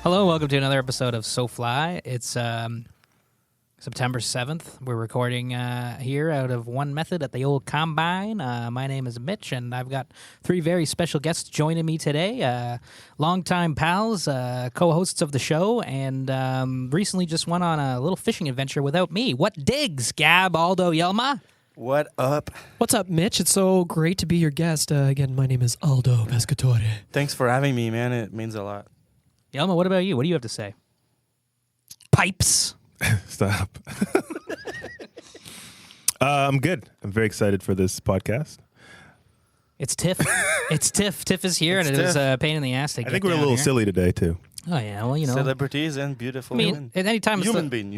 Hello, welcome to another episode of So Fly. It's September 7th. We're recording here out of One Method at the old Combine. My name is Mitch, and I've got three very special guests joining me today. Longtime pals, co-hosts of the show, and recently just went on a little fishing adventure without me. What digs, Gab, Aldo, Yelma? What up? What's up, Mitch? It's so great to be your guest. Again, my name is Aldo Pescatore. Thanks for having me, man. It means a lot. Yelma, what about you? What do you have to say? Pipes. Stop. I'm good. I'm very excited for this podcast. It's Tiff. It's Tiff. Tiff is here, and it is a pain in the ass to get I think we're a down little here. silly today, too. Oh, yeah. Well, you know. Celebrities and beautiful women. Anytime it's Human being.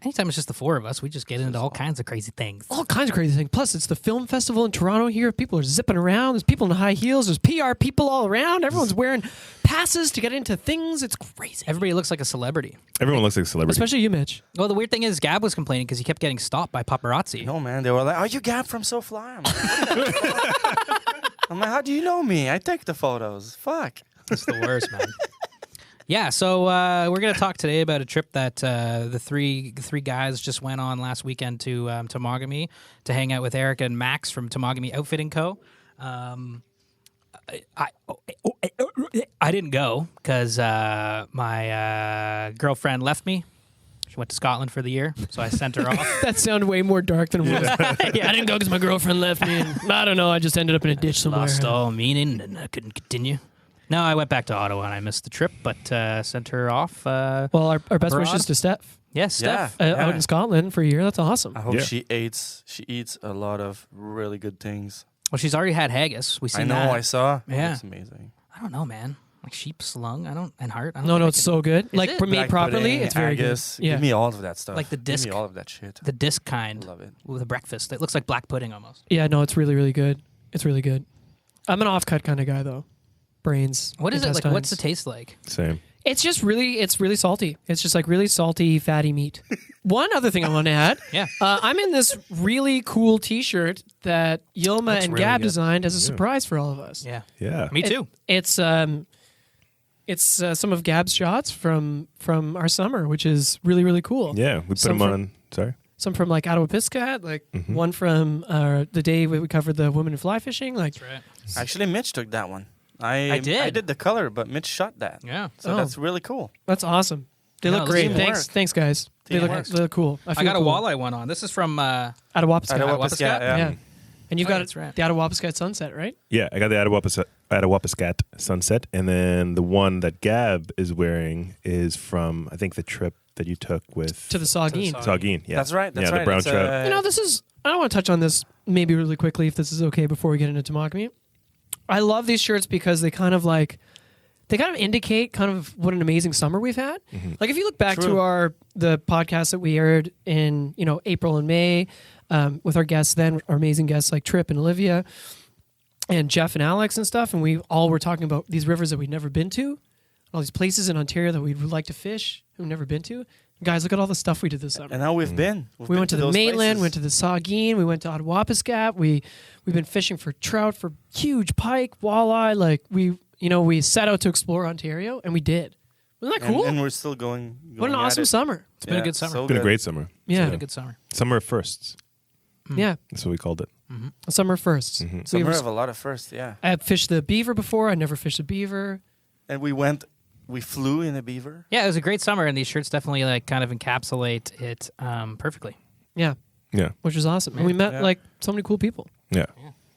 anytime it's just the four of us, we just get into all kinds of crazy things. All kinds of crazy things. Plus, it's the film festival in Toronto here. People are zipping around. There's people in high heels. There's PR people all around. Everyone's wearing passes to get into things. It's crazy. Everybody looks like a celebrity. Everyone looks like a celebrity. Especially you, Mitch. Well, the weird thing is Gab was complaining because he kept getting stopped by paparazzi. No, man. They were like, "Are you Gab from So Fly?" I'm like, "How do you know me? I take the photos. Fuck." It's the worst, man. Yeah, so we're going to talk today about a trip that the three guys just went on last weekend to Tamagomi to hang out with Erica and Max from Tamagomi Outfitters Co. I didn't go because my girlfriend left me. She went to Scotland for the year, so I sent her off. That sounded way more dark than it was. Yeah, I didn't go because my girlfriend left me. And I don't know. I just ended up in a ditch somewhere. Lost all meaning, and I couldn't continue. No, I went back to Ottawa and I missed the trip, but sent her off. Well, our best wishes to Steph. Yes, Steph. Out in Scotland for a year. That's awesome. I hope Yeah. she eats a lot of really good things. Well, she's already had haggis. We I seen know. that. I saw. Yeah. It's amazing. I don't know, man. Like sheep slung. And heart. I don't No, think it's I so good. Like it? made Black properly, pudding, it's very haggis. good. Yeah. Give me all of that stuff. Like the disc. Give me all of that shit. the disc kind Love it. with a breakfast. It looks like black pudding almost. Yeah, no, it's really, really good. It's really good. I'm an off-cut kind of guy, though. Brains. What is it like? What's the intestines. taste like? Same. It's just really, it's really salty. It's just like really salty, fatty meat. One other thing I want to add. Yeah. I'm in this really cool T-shirt that Yilma Looks and really Gab good. designed as a surprise for all of us. Yeah. Yeah. Me too. It's some of Gab's shots from our summer, which is really, really cool. Yeah. We put Some them from- on. Sorry. Some from like Attawapiskat, like one from the day we covered the women in fly fishing. Like, That's right. Actually, Mitch took that one. I did. I did the color, but Mitch shot that. Yeah. So Oh. that's really cool. that's awesome. They Yeah, look it great. looks teamwork. Thanks, guys. They Teamwork. look cool. I feel got a cool. walleye one on. This is from Attawapiskat. Attawapiskat? Yeah. And you've Oh, got that's right. the Attawapiskat sunset, right? Yeah, I got the Attawapiskat sunset, and then the one that Gab is wearing is from, I think, the trip that you took with To the Saugeen. Saugeen. Yeah. That's right. That's yeah, right. the brown It's, trout. You know, I want to touch on this maybe really quickly if this is okay before we get into Tamagomi. I love these shirts because they kind of indicate kind of what an amazing summer we've had. Like if you look back True. to the podcast that we aired in, April and May, with our guests then, our amazing guests like Trip and Olivia and Jeff and Alex and stuff, and we all were talking about these rivers that we'd never been to, all these places in Ontario that we'd like to fish, we've never been to. Guys, look at all the stuff we did this summer. And now we've been. We went to the mainland, went to the Saugeen, we went to Attawapiskat. We've been fishing for trout, for huge pike, walleye. Like we set out to explore Ontario, and we did. Wasn't that cool? And we're still going What an at awesome it. summer. It's been a good summer. So It's been a good. great summer. Yeah, It's been a good summer. Summer of firsts. yeah. That's what we called it. Summer firsts. Summer of a lot of firsts, yeah. I had fished the beaver before. I never fished a beaver. And we flew in a beaver. Yeah, it was a great summer, and these shirts definitely like kind of encapsulate it perfectly. Yeah, Yeah. which was awesome. And we met like so many cool people. Yeah.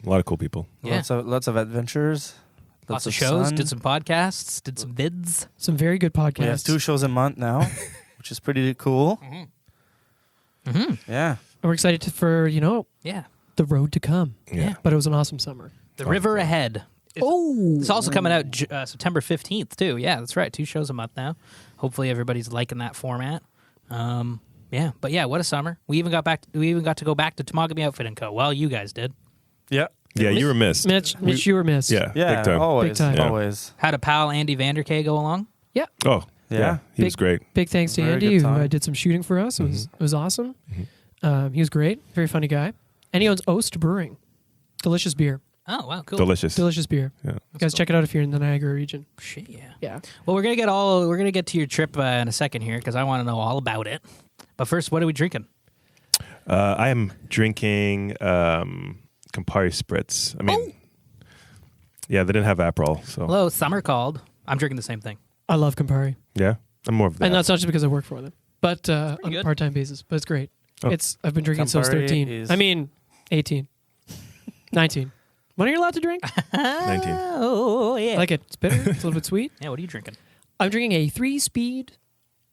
A lot of cool people. Yeah. Lots of adventures. Lots of shows, sun. did some podcasts, did some vids. Some very good podcasts. We have 2 shows a month now, which is pretty cool. Yeah. And we're excited for Yeah. the road to come. Yeah. But it was an awesome summer. The River Ahead. It's also coming out September 15th, too. Yeah, that's right. 2 shows a month now. Hopefully everybody's liking that format. Yeah, but yeah, what a summer. We even got to go back to Tamagomi Outfitters Co. Well, you guys did. Yeah. Yeah, you were missed. Mitch, you were missed. Yeah. Yeah. Big time. Always. Big time. Yeah. Always. Had a pal, Andy Vanderkay, go along. Yeah. Oh, Yeah. yeah. He was Big- great. Big thanks to Very Andy good who time. did some shooting for us. It was awesome. He was great. Very funny guy. And he owns Oast Brewing. Delicious beer. Oh, wow, cool. Delicious beer. Yeah. You guys check it out if you're in the Niagara region. Shit, yeah. Yeah. Well, we're gonna get to your trip in a second here because I want to know all about it. But first, what are we drinking? I am drinking Campari Spritz. I mean, yeah, they didn't have Aperol, so Hello, summer called. I'm drinking the same thing. I love Campari. yeah, I'm more of that. And that's not just because I work for them, but on a good. part-time basis. But it's great. Oh. I've been drinking since Campari 13. is- I mean, 18. 19. When are you allowed to drink? 19. Oh, yeah. I like it. It's bitter. It's a little bit sweet. Yeah, what are you drinking? I'm drinking a 3-speed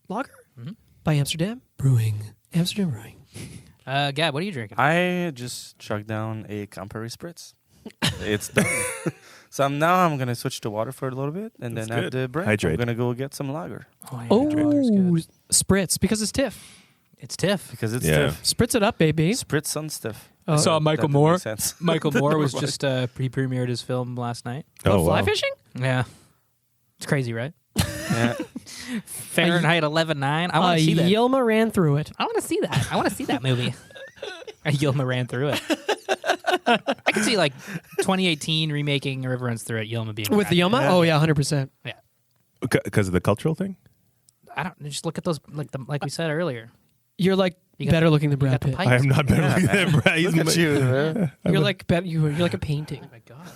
lager by Amsterdam Brewing. Amsterdam Brewing. Gab, what are you drinking? I just chugged down a Campari Spritz. It's done. So now I'm going to switch to water for a little bit, and That's then at good. the break, Hydrate. I'm going to go get some lager. Yeah, Oh, Draper's good. spritz because it's tiff. It's Tiff. Because it's Yeah. stiff. Spritz it up, baby. Spritz on stiff. Oh. I saw That Michael didn't Moore. make sense. Michael Moore was just he premiered his film last night. Oh, fly wow. fishing? Yeah, it's crazy, right? Yeah. Fahrenheit 11.9. I want to see that. Yelma ran through it. I want to see that. I want to see that movie. Yilma ran through it. I can see like 2018 remaking River Runs Through It. Yilma being With the Yelma? Yeah. Oh, yeah, 100%. Because of the cultural thing. I don't just look at those like we said earlier. You're like You got better looking than You Brad got the Pitt. pipes. I am not better Yeah. looking than Brad. He's Look at you. man. You're like you're like a painting. Oh my god.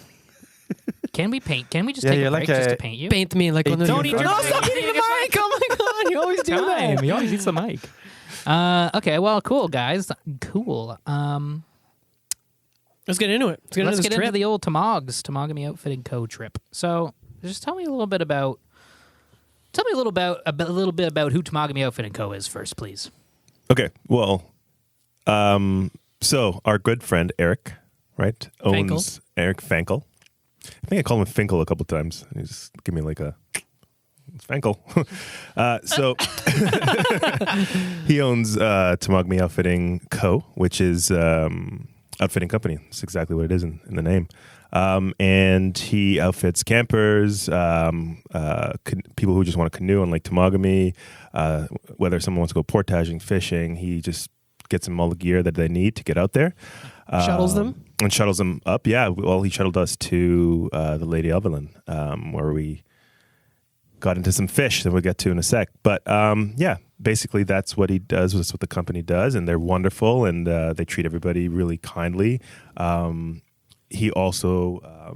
Can we paint? Can we just Yeah, take a you're break like just a- to paint you? Paint me like one of Don't the eat your No, mic. stop eating the mic! Oh my god, you always do Time. that. He always eats the mic. Okay, well, cool, guys. Cool. Let's get into it. Let's this get trip. into the old Tamagomi Outfitting Co. trip. So, just tell me a little bit about. Tell me a little bit about who Tamagomi Outfitting Co. is first, please. Okay. Well, so our good friend Eric, right, owns Eric Fankel. I think I called him Finkel a couple times. He just give me like a Fankel. So he owns Tamagomi Outfitting Co., which is outfitting company. That's exactly what it is in the name. And he outfits campers, people who just want to canoe on Lake Tamagomi, whether someone wants to go portaging, fishing. He just gets them all the gear that they need to get out there. Shuttles them? And shuttles them up. Yeah. Well, he shuttled us to the Lady Evelyn, where we got into some fish that we'll get to in a sec. But yeah, basically that's what he does. That's what the company does. And they're wonderful, and they treat everybody really kindly. He also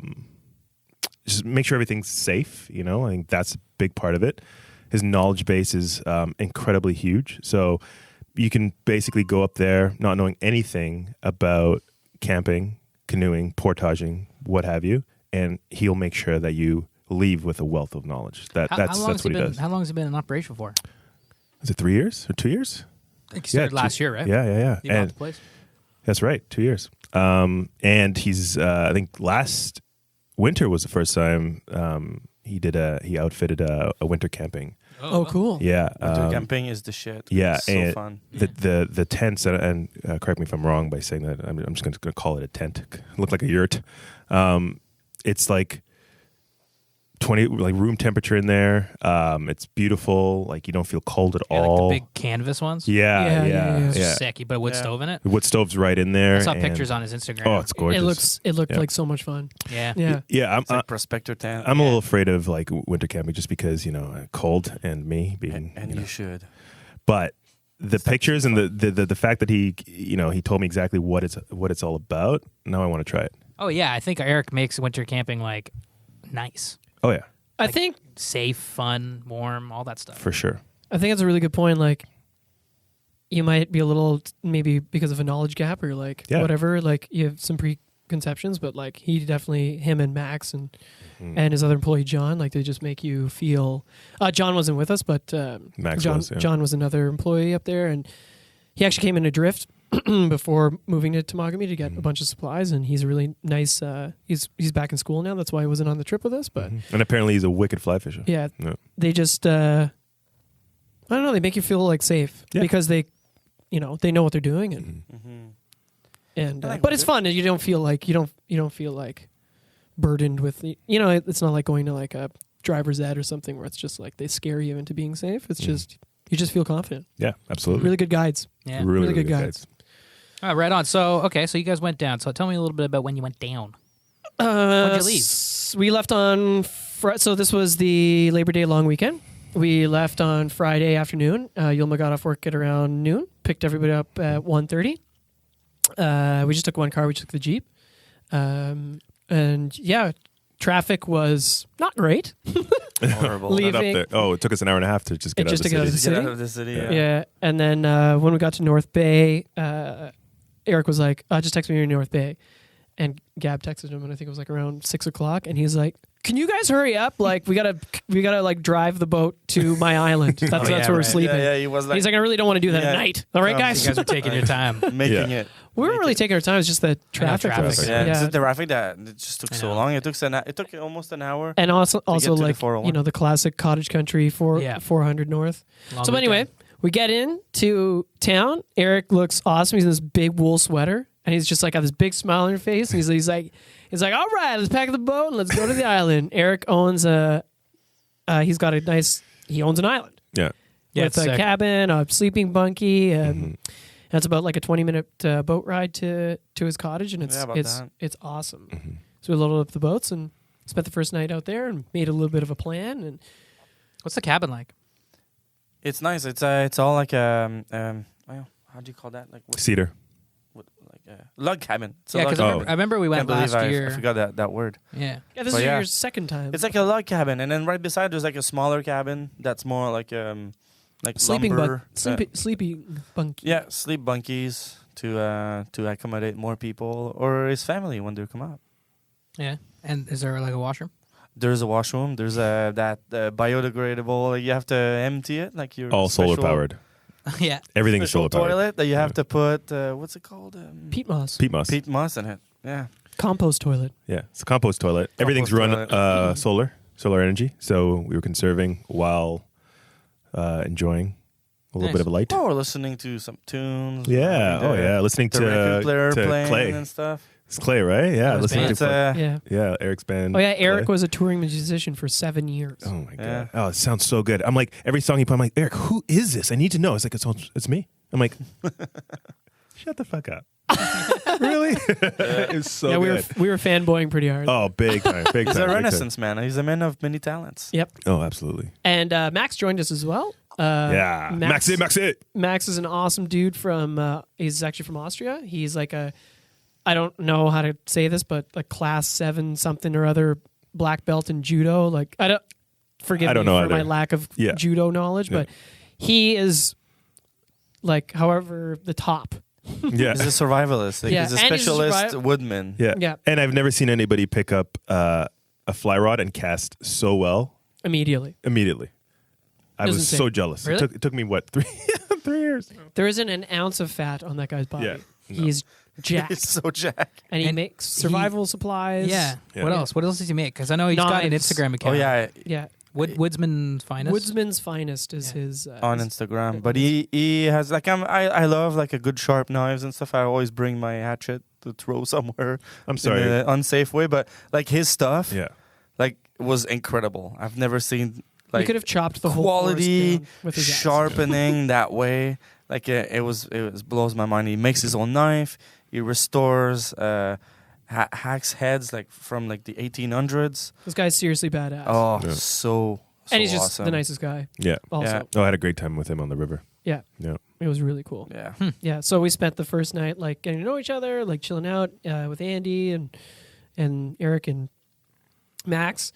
just make sure everything's safe. You know, I think that's a big part of it. His knowledge base is incredibly huge. So you can basically go up there not knowing anything about camping, canoeing, portaging, what have you, and he'll make sure that you leave with a wealth of knowledge. That's what he does. How long has it been in operation for? Is it 3 years or 2 years? I think he started last year, right? Yeah. You bought And the place? that's right, 2 years. And he's I think last winter was the first time he outfitted a winter camping. Oh, cool. Yeah, Winter camping is the shit. yeah, It's so and fun. the tents and correct me if I'm wrong by saying that. I'm just going to call it a tent. It looked like a yurt. It's like 20 like room temperature in there. It's beautiful. Like you don't feel cold at Yeah, all. like the big canvas ones. Yeah. Yeah. Sick. You put a wood Yeah. stove in it. The wood stove's right in there. I saw and- pictures on his Instagram. Oh, it's gorgeous. It looked Yeah. like so much fun. Yeah. Yeah. Yeah, It's like prospector tent. I'm a little afraid of like winter camping just because cold and me being. and you should. But the pictures and the fact that he told me exactly what it's all about. Now I want to try it. Oh yeah, I think Eric makes winter camping like nice, Oh yeah, I think safe, fun, warm, all that stuff. for sure. it's a really good point. Like, you might be a little maybe because of a knowledge gap or like Yeah. whatever. Like you have some preconceptions, but like him and Max and his other employee John, like they just make you feel. John wasn't with us, but Max John was, yeah. John was another employee up there, and he actually came in adrift before moving to Tamagomi to get a bunch of supplies. And he's a really nice. He's back in school now. That's why he wasn't on the trip with us. But And apparently he's a wicked fly fisher. yeah, Yeah. they just I don't know, they make you feel like safe Yeah. because they they know what they're doing, and Mm-hmm. I like but it's it. fun, and you don't feel like burdened with it's not like going to like a driver's ed or something where it's just like they scare you into being safe. It's just you just feel confident. Yeah, absolutely. Really good guides. Yeah. really good good guides. guides. All right, right on. So you guys went down. So tell me a little bit about when you went down. When'd you leave? We left on so this was the Labor Day long weekend. We left on Friday afternoon. Yulma got off work at around noon. Picked everybody up at 1:30. We just took one car. We took the Jeep. And yeah, traffic was not great. Horrible. Leave- Not up Leaving- there. Oh, it took us an hour and a half to just get out of Just the to get out of city. the Get city? out of the city. Yeah. Yeah. And then when we got to North Bay, Eric was like, just text me you're in North Bay. And Gab texted him, and I think it was like around 6 o'clock. And he's like, "Can you guys hurry up? Like, we gotta like drive the boat to my island. That's yeah, where we're right. sleeping." Yeah, he was like, He's like, "I really don't want to do that Yeah. at night. All right, guys." You guys are taking your time. making Yeah. it. We weren't really taking our time. It's just the traffic. traffic. was- Yeah, yeah. it's the traffic that it just took I so know. long. It took almost an hour. And also get to the like 401. the classic cottage country for Yeah. 400 North. Long So anyway, weekend. we get into town. Eric looks awesome. He's in this big wool sweater, and he's just like got this big smile on his face. And he's like, "All right, let's pack the boat and let's go to the island." Eric owns he owns an island Yeah, with it's a sick. cabin, a sleeping bunkie. That's about like a 20-minute boat ride to his cottage, and Yeah, about it's that. it's awesome. So we loaded up the boats and spent the first night out there and made a little bit of a plan. And What's the cabin like? It's nice. It's all like well, how do you call that? Like Cedar. log cabin. It's a Yeah, log because cabin. I remember we went Can't believe last I year. forgot that word. Yeah. yeah, this But is yeah. your second time. It's like a log cabin, and then right beside there's like a smaller cabin that's more like sleeping lumber. sleeping bunkie. Yeah, sleep bunkies to accommodate more people or his family when they come out. Yeah. And is there like a washroom? There's a washroom. There's that biodegradable. You have to empty it like your All solar special- powered. Yeah. Everything is special solar powered. toilet that you have to put. What's it called? Peat moss, Peat moss. Peat moss in it. Yeah. compost toilet. Yeah, it's a compost toilet. Everything's run toilet. solar energy. So we were conserving while enjoying a little Nice. bit of a light. Oh, we're listening to some tunes. Yeah. The- Oh, yeah. Listening The to, record player to playing Clay. and stuff. It's Clay, right? Yeah. His Listening band. It's to Yeah. yeah, Eric's band. Oh yeah, Eric Clay. was a touring musician for 7 years. Oh my god! Yeah. Oh, it sounds so good. I'm like every song he put. I'm like, Eric, who is this? I need to know. It's like it's me. I'm like, shut the fuck up. Really? It's so yeah, good. we were fanboying pretty hard. Oh, big time, big He's time. a big renaissance man. He's a man of many talents. Yep. time. Oh, absolutely. And Max joined us as well. Yeah, Max it. Max is an awesome dude from. He's actually from Austria. He's like I don't know how to say this, but like class 7 something or other black belt in judo. Like forgive I don't me know for my either. lack of Yeah. judo knowledge, Yeah. but he is like, however, the top. Yeah, He's a survivalist. Like, Yeah, he's a and he's a specialist woodman. yeah, Yeah. And I've never seen anybody pick up a fly rod and cast so well Immediately. immediately. I Doesn't was say. so jealous. Really? It took me what 3 years. There isn't an ounce of fat on that guy's body. Yeah. No. He's jacked. He's so jacked. and he And makes survival supplies. Yeah. Yeah. What else? What else does he make? Because I know he's got an Knives. Instagram Oh account. yeah, Yeah. Woodsman's Finest. Woodsman's Finest is Yeah. his. on Instagram. But he has like I love like a good sharp knives and stuff. I always bring my hatchet to throw somewhere I'm in sorry. an unsafe way. But like his stuff, Yeah. like was incredible. I've never seen He like could have chopped the whole quality forest down with his axe. sharpening that way. Like it was blows my mind. He makes his own knife. He restores hacks heads like from like the 1800s. This guy's seriously badass. Oh, Yeah. so and he's just awesome. the nicest guy. Yeah. Also, Yeah. Oh, I had a great time with him on the river. Yeah. Yeah. It was really cool. Yeah. Yeah. So we spent the first night like getting to know each other, like chilling out with Andy and Eric and Max.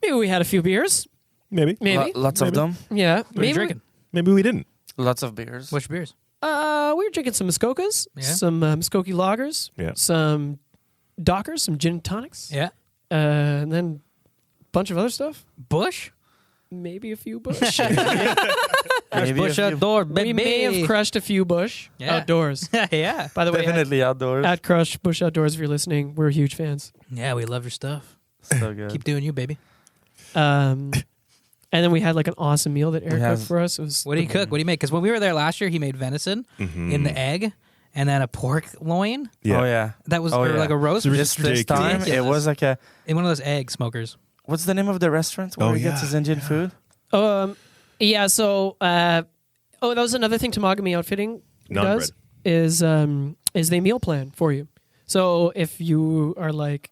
Maybe we had a few beers. Maybe. Maybe. Lots of Maybe. them. Yeah. What are you Maybe. drinking? Maybe we didn't. Lots of beers. Which beers? We were drinking some Muskokas, Yeah. some Muskokie lagers, Yeah. some Dockers, some gin and tonics, Yeah. and then a bunch of other stuff. Bush? Maybe a few Bush. Maybe Bush a few- outdoor, we may have crushed a few Bush Yeah. outdoors. Yeah. By the way, Definitely outdoors. at Crush Bush Outdoors, if you're listening, we're huge fans. Yeah, we love your stuff. So good. Keep doing you, baby. And then we had like an awesome meal that Eric have- cooked for us. It was What do you cook? What do you make? Because when we were there last year, he made venison Mm-hmm. in the egg and then a pork loin. Yeah. Oh yeah. That was Oh, or yeah. like a roast This time it ridiculous. was like a in one of those egg smokers. what's the name of the restaurant where Oh, he gets yeah. his Indian food? yeah. So, that was another thing Tamagomi Outfitting Naan does is they meal plan for you. So if you are like,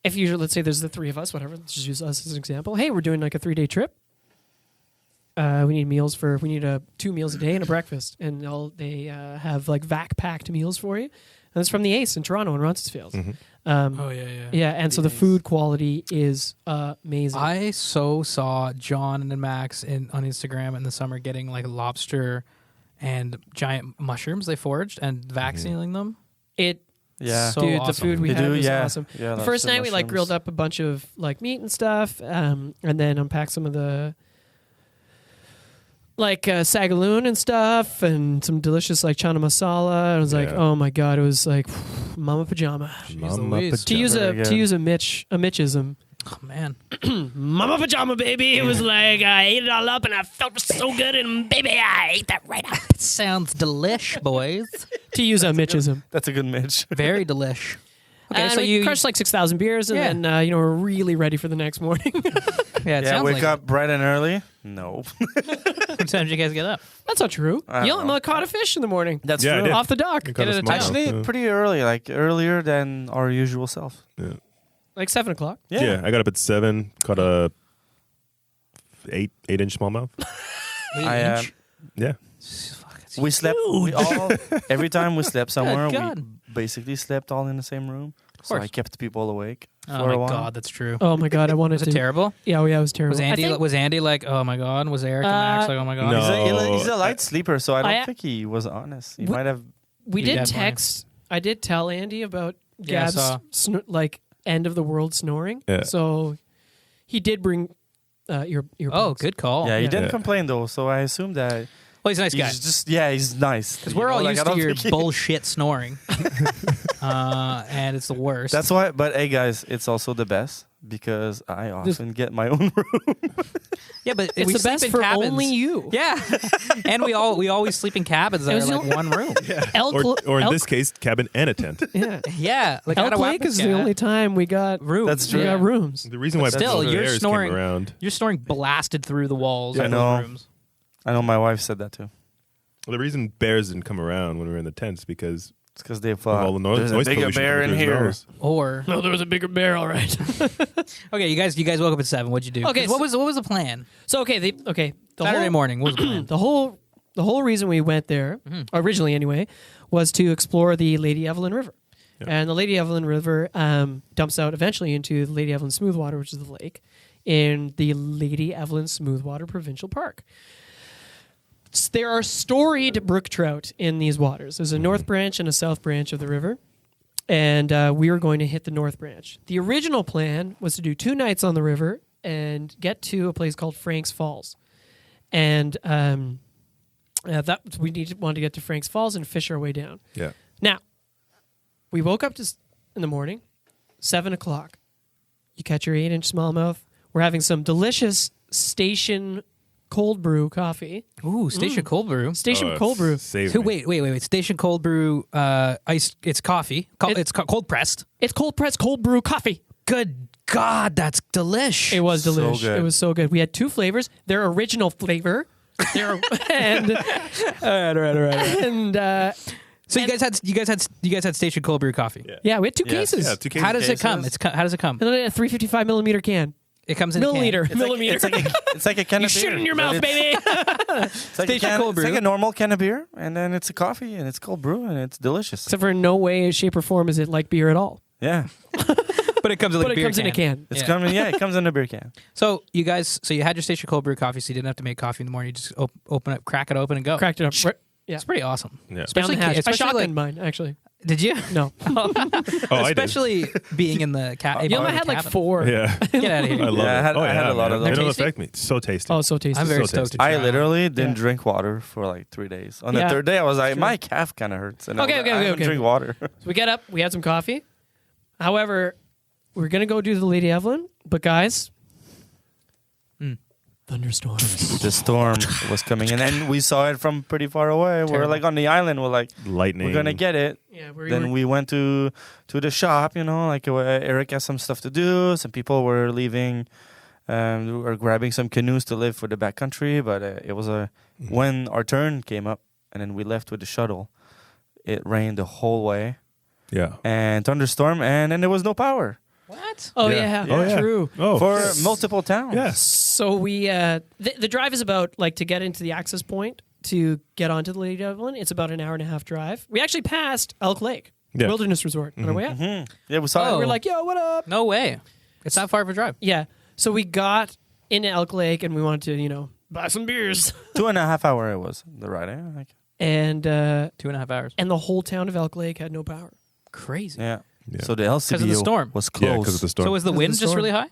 let's say there's the three of us, whatever, let's just use us as an example. Hey, we're doing like a 3-day trip. We need 2 meals a day and a breakfast. And they have like vac packed meals for you. And it's from the Ace in Toronto in Roncesvalles. Mm-hmm. Yeah, and so the food quality is amazing. I saw John and Max on Instagram in the summer getting like lobster and giant mushrooms they foraged and vac-sealing them. Yeah. So Dude, awesome. the food we They had do, was yeah. awesome. Yeah, The first lobster night we like mushrooms. grilled up a bunch of like meat and stuff, and then unpacked some of the like sagaloon and stuff, and some delicious like chana masala. I was like, Yeah. oh my god, it was like mama pajama. Mama Louise. To use Very a good. Mitchism, Oh man, mama pajama baby. It was like I ate it all up and I felt so good, and baby, I ate that right up. it sounds delish, boys. To use a Mitchism. That's a good Mitch. Very delish. Okay, And so we you crushed like 6,000 beers, and Yeah. then we're really ready for the next morning. yeah, it Yeah, sounds wake like up bright and early. No. What time did you guys get up? That's not true. I don't You know. caught a fish in the morning That's Yeah, I true. did. off the dock. Got a Get it small Actually, one. pretty early, like earlier than our usual self. Yeah. Like 7 o'clock. Yeah, I got up at 7, caught a 8-inch smallmouth. 8 I, inch? Yeah. Fuck, it's We slept. We all every time we slept somewhere, we God. basically slept all in the same room. So course. I kept people awake Oh for a my while. god, that's true. Oh my god, I wanted Was to. it terrible? Yeah, it was terrible. Was Andy like, oh my god? Was Eric and Max like, oh my god? No. He's a light sleeper, so I don't I- think he was honest. He We- might have. we You did definitely- text. I did tell Andy about Yeah, I Gab's saw. like end of the world snoring. Yeah. So he did bring your. Oh, good call. Yeah, he didn't Yeah. complain though, so I assumed that Well, he's a nice guy. he's just he's nice. Because You we're know, all like, used I to don't your think he- bullshit snoring, and it's the worst. That's why. But hey, guys, it's also the best because I often get my own room. yeah, but It's we the sleep best in for cabins. only you. Yeah, and we always sleep in cabins that It are was the like one room. Or in this case, cabin and a tent. Yeah. Yeah, like Elk Lake is the only time we got room. That's we true. got rooms. The reason why Still, Still, you're Bears snoring- came around. You're snoring blasted through the walls I of know. those rooms. I know my wife said that too. Well, the reason bears didn't come around when we were in the tents because It's because they of thought all the noise, there's a noise bigger pollution bear coming in through his here. nose. Or No, there was a bigger bear. All right. okay, you guys woke up at 7. What'd you do? Okay, 'Cause what was the plan? So the Saturday whole, morning. What was the plan? the whole reason we went there originally anyway was to explore the Lady Evelyn River. Yeah. And the Lady Evelyn River dumps out eventually into the Lady Evelyn Smoothwater, which is the lake, in the Lady Evelyn Smoothwater Provincial Park. There are storied brook trout in these waters. There's a north branch and a south branch of the river, and we were going to hit the north branch. The original plan was to do 2 nights on the river and get to a place called Frank's Falls. And that wanted to get to Frank's Falls and fish our way down. Yeah. Now, we woke up in the morning, 7 o'clock. You catch your 8-inch smallmouth. We're having some delicious station cold brew coffee. Ooh, Station Cold Brew. Station cold brew. Save So me. wait. Station Cold Brew ice. It's coffee. It's cold pressed. It's cold pressed cold brew coffee. Good God, that's delish. It was So delicious. good. It was so good. We had 2 flavors. Their original flavor. And So you guys had Station Cold Brew coffee. yeah, we had 2 Yes. cases. Yeah, 2 cases. How does it come? cases. How does it come? And then a 355 millimeter can. It comes in a can. Milliliter. It's millimeter. it's like a can you of beer. shit in your but mouth, it's- baby. It's like, Station cold it's like brew. a normal can of beer, and then it's a coffee, and it's cold brew, and it's delicious. Except for in no way, shape, or form is it like beer at all. Yeah, But it comes in But it comes in a can. it's Yeah. coming. Yeah, it comes in a beer can. So you had your Station Cold Brew coffee, so you didn't have to make coffee in the morning. You just crack it open and go. Cracked it up. Yeah. It's pretty awesome. Yeah. Especially, Down the hatch. I especially shotgunned mine, actually. did you? No. Oh, I did. Especially being in the cabin. You know, I had like 4. Yeah. Get out of here. I love Yeah, it. I had a lot of They those. don't Tasty? affect me. It's so tasty. Oh, so tasty. I'm very So stoked tasty. to try. I literally didn't Yeah. drink water for like 3 days. On Yeah. the 3rd day, I was like, True. my calf kind of hurts. And I Okay, was like, okay, I don't okay. drink water. So we get up, we had some coffee. However, we're going to go do the Lady Evelyn, but guys, thunderstorms. The storm was coming, and then we saw it from pretty far away. We're Terrible. like on the island. We're like, Lightning. we're gonna get it. Yeah, Then we went to the shop. You know, like Eric has some stuff to do. Some people were leaving, or grabbing some canoes to live for the backcountry. But it was when our turn came up, and then we left with the shuttle. It rained the whole way. Yeah. and thunderstorm, and then there was no power What? Oh Yeah. yeah, Oh, yeah. true. Oh, for yes. multiple towns. Yeah. So we the drive is about like to get into the access point to get onto the Lady Evelyn. It's about an hour and a half drive. We actually passed Elk Lake Yeah. Wilderness Resort on our way up. Yeah, we saw Oh. it. We're like, yo, what up? No way. It's that far of a drive. Yeah. So we got into Elk Lake and we wanted to, buy some beers. 2.5 hours it was the ride. Like, And 2.5 hours. the whole town of Elk Lake had no power. Crazy. yeah. Yeah. So the LCBO of the storm. was Yeah, closed. because of the storm. So was the Because of wind the just storm. really high?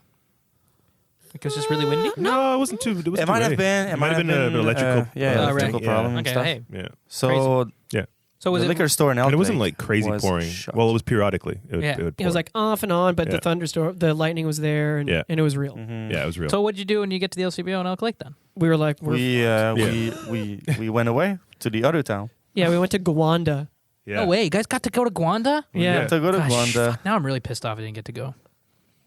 Like it was just really windy? No, it wasn't too. It, wasn't It too might have windy. been. It might have been an electrical. electrical right. problem and Okay, stuff. hey. Yeah. So Yeah. So was the it liquor store in Elk And it wasn't Lake like crazy was pouring. shut. Well, it was periodically. It would, Yeah. it would It was pour. like off and on, but the Yeah. thunderstorm, the lightning was there, and, Yeah. and it was real. Yeah, it was real. So what'd you do when you get to the LCBO in Elk Lake then? We were like, we went away to the other town. we went to Gwanda. yeah. No way. You guys got to go to Gwanda? Yeah. To go to Gosh, Gwanda. fuck, now I'm really pissed off I didn't get to go.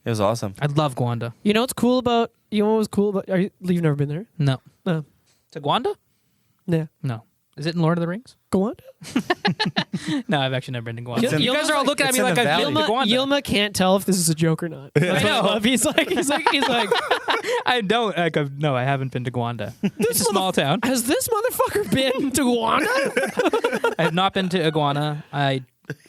It was awesome. I love Gwanda. You know what's cool about? You know what was cool about? You've never been there? No. No. To Gwanda? Yeah. No. Is it in Lord of the Rings? Gwanda? No, I've actually never been to Gwanda. It's in- You guys are all looking at it's me in like the I've valley. been to Gwanda. Yilma can't tell if this is a joke or not. That's I know. what I love. He's like, I don't. No, I haven't been to Gwanda. It's a small town. has this motherfucker been to Gwanda? I have not been to Iguana.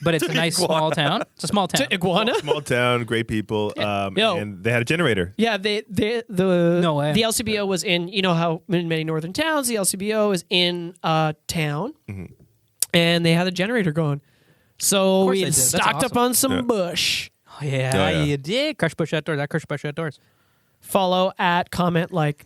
But it's a nice small town. It's a small town. To Iguana? Small town, great people, Yo. and they had a generator. Yeah, the No way. The LCBO was in, you know how in many northern towns the LCBO is in a town, and they had a generator going. So course we they did. That's stocked up awesome. on some Yeah. bush. Oh, yeah, Oh, yeah. you did. Crush Bush Outdoors. That Crush Bush Outdoors. Follow, comment, like.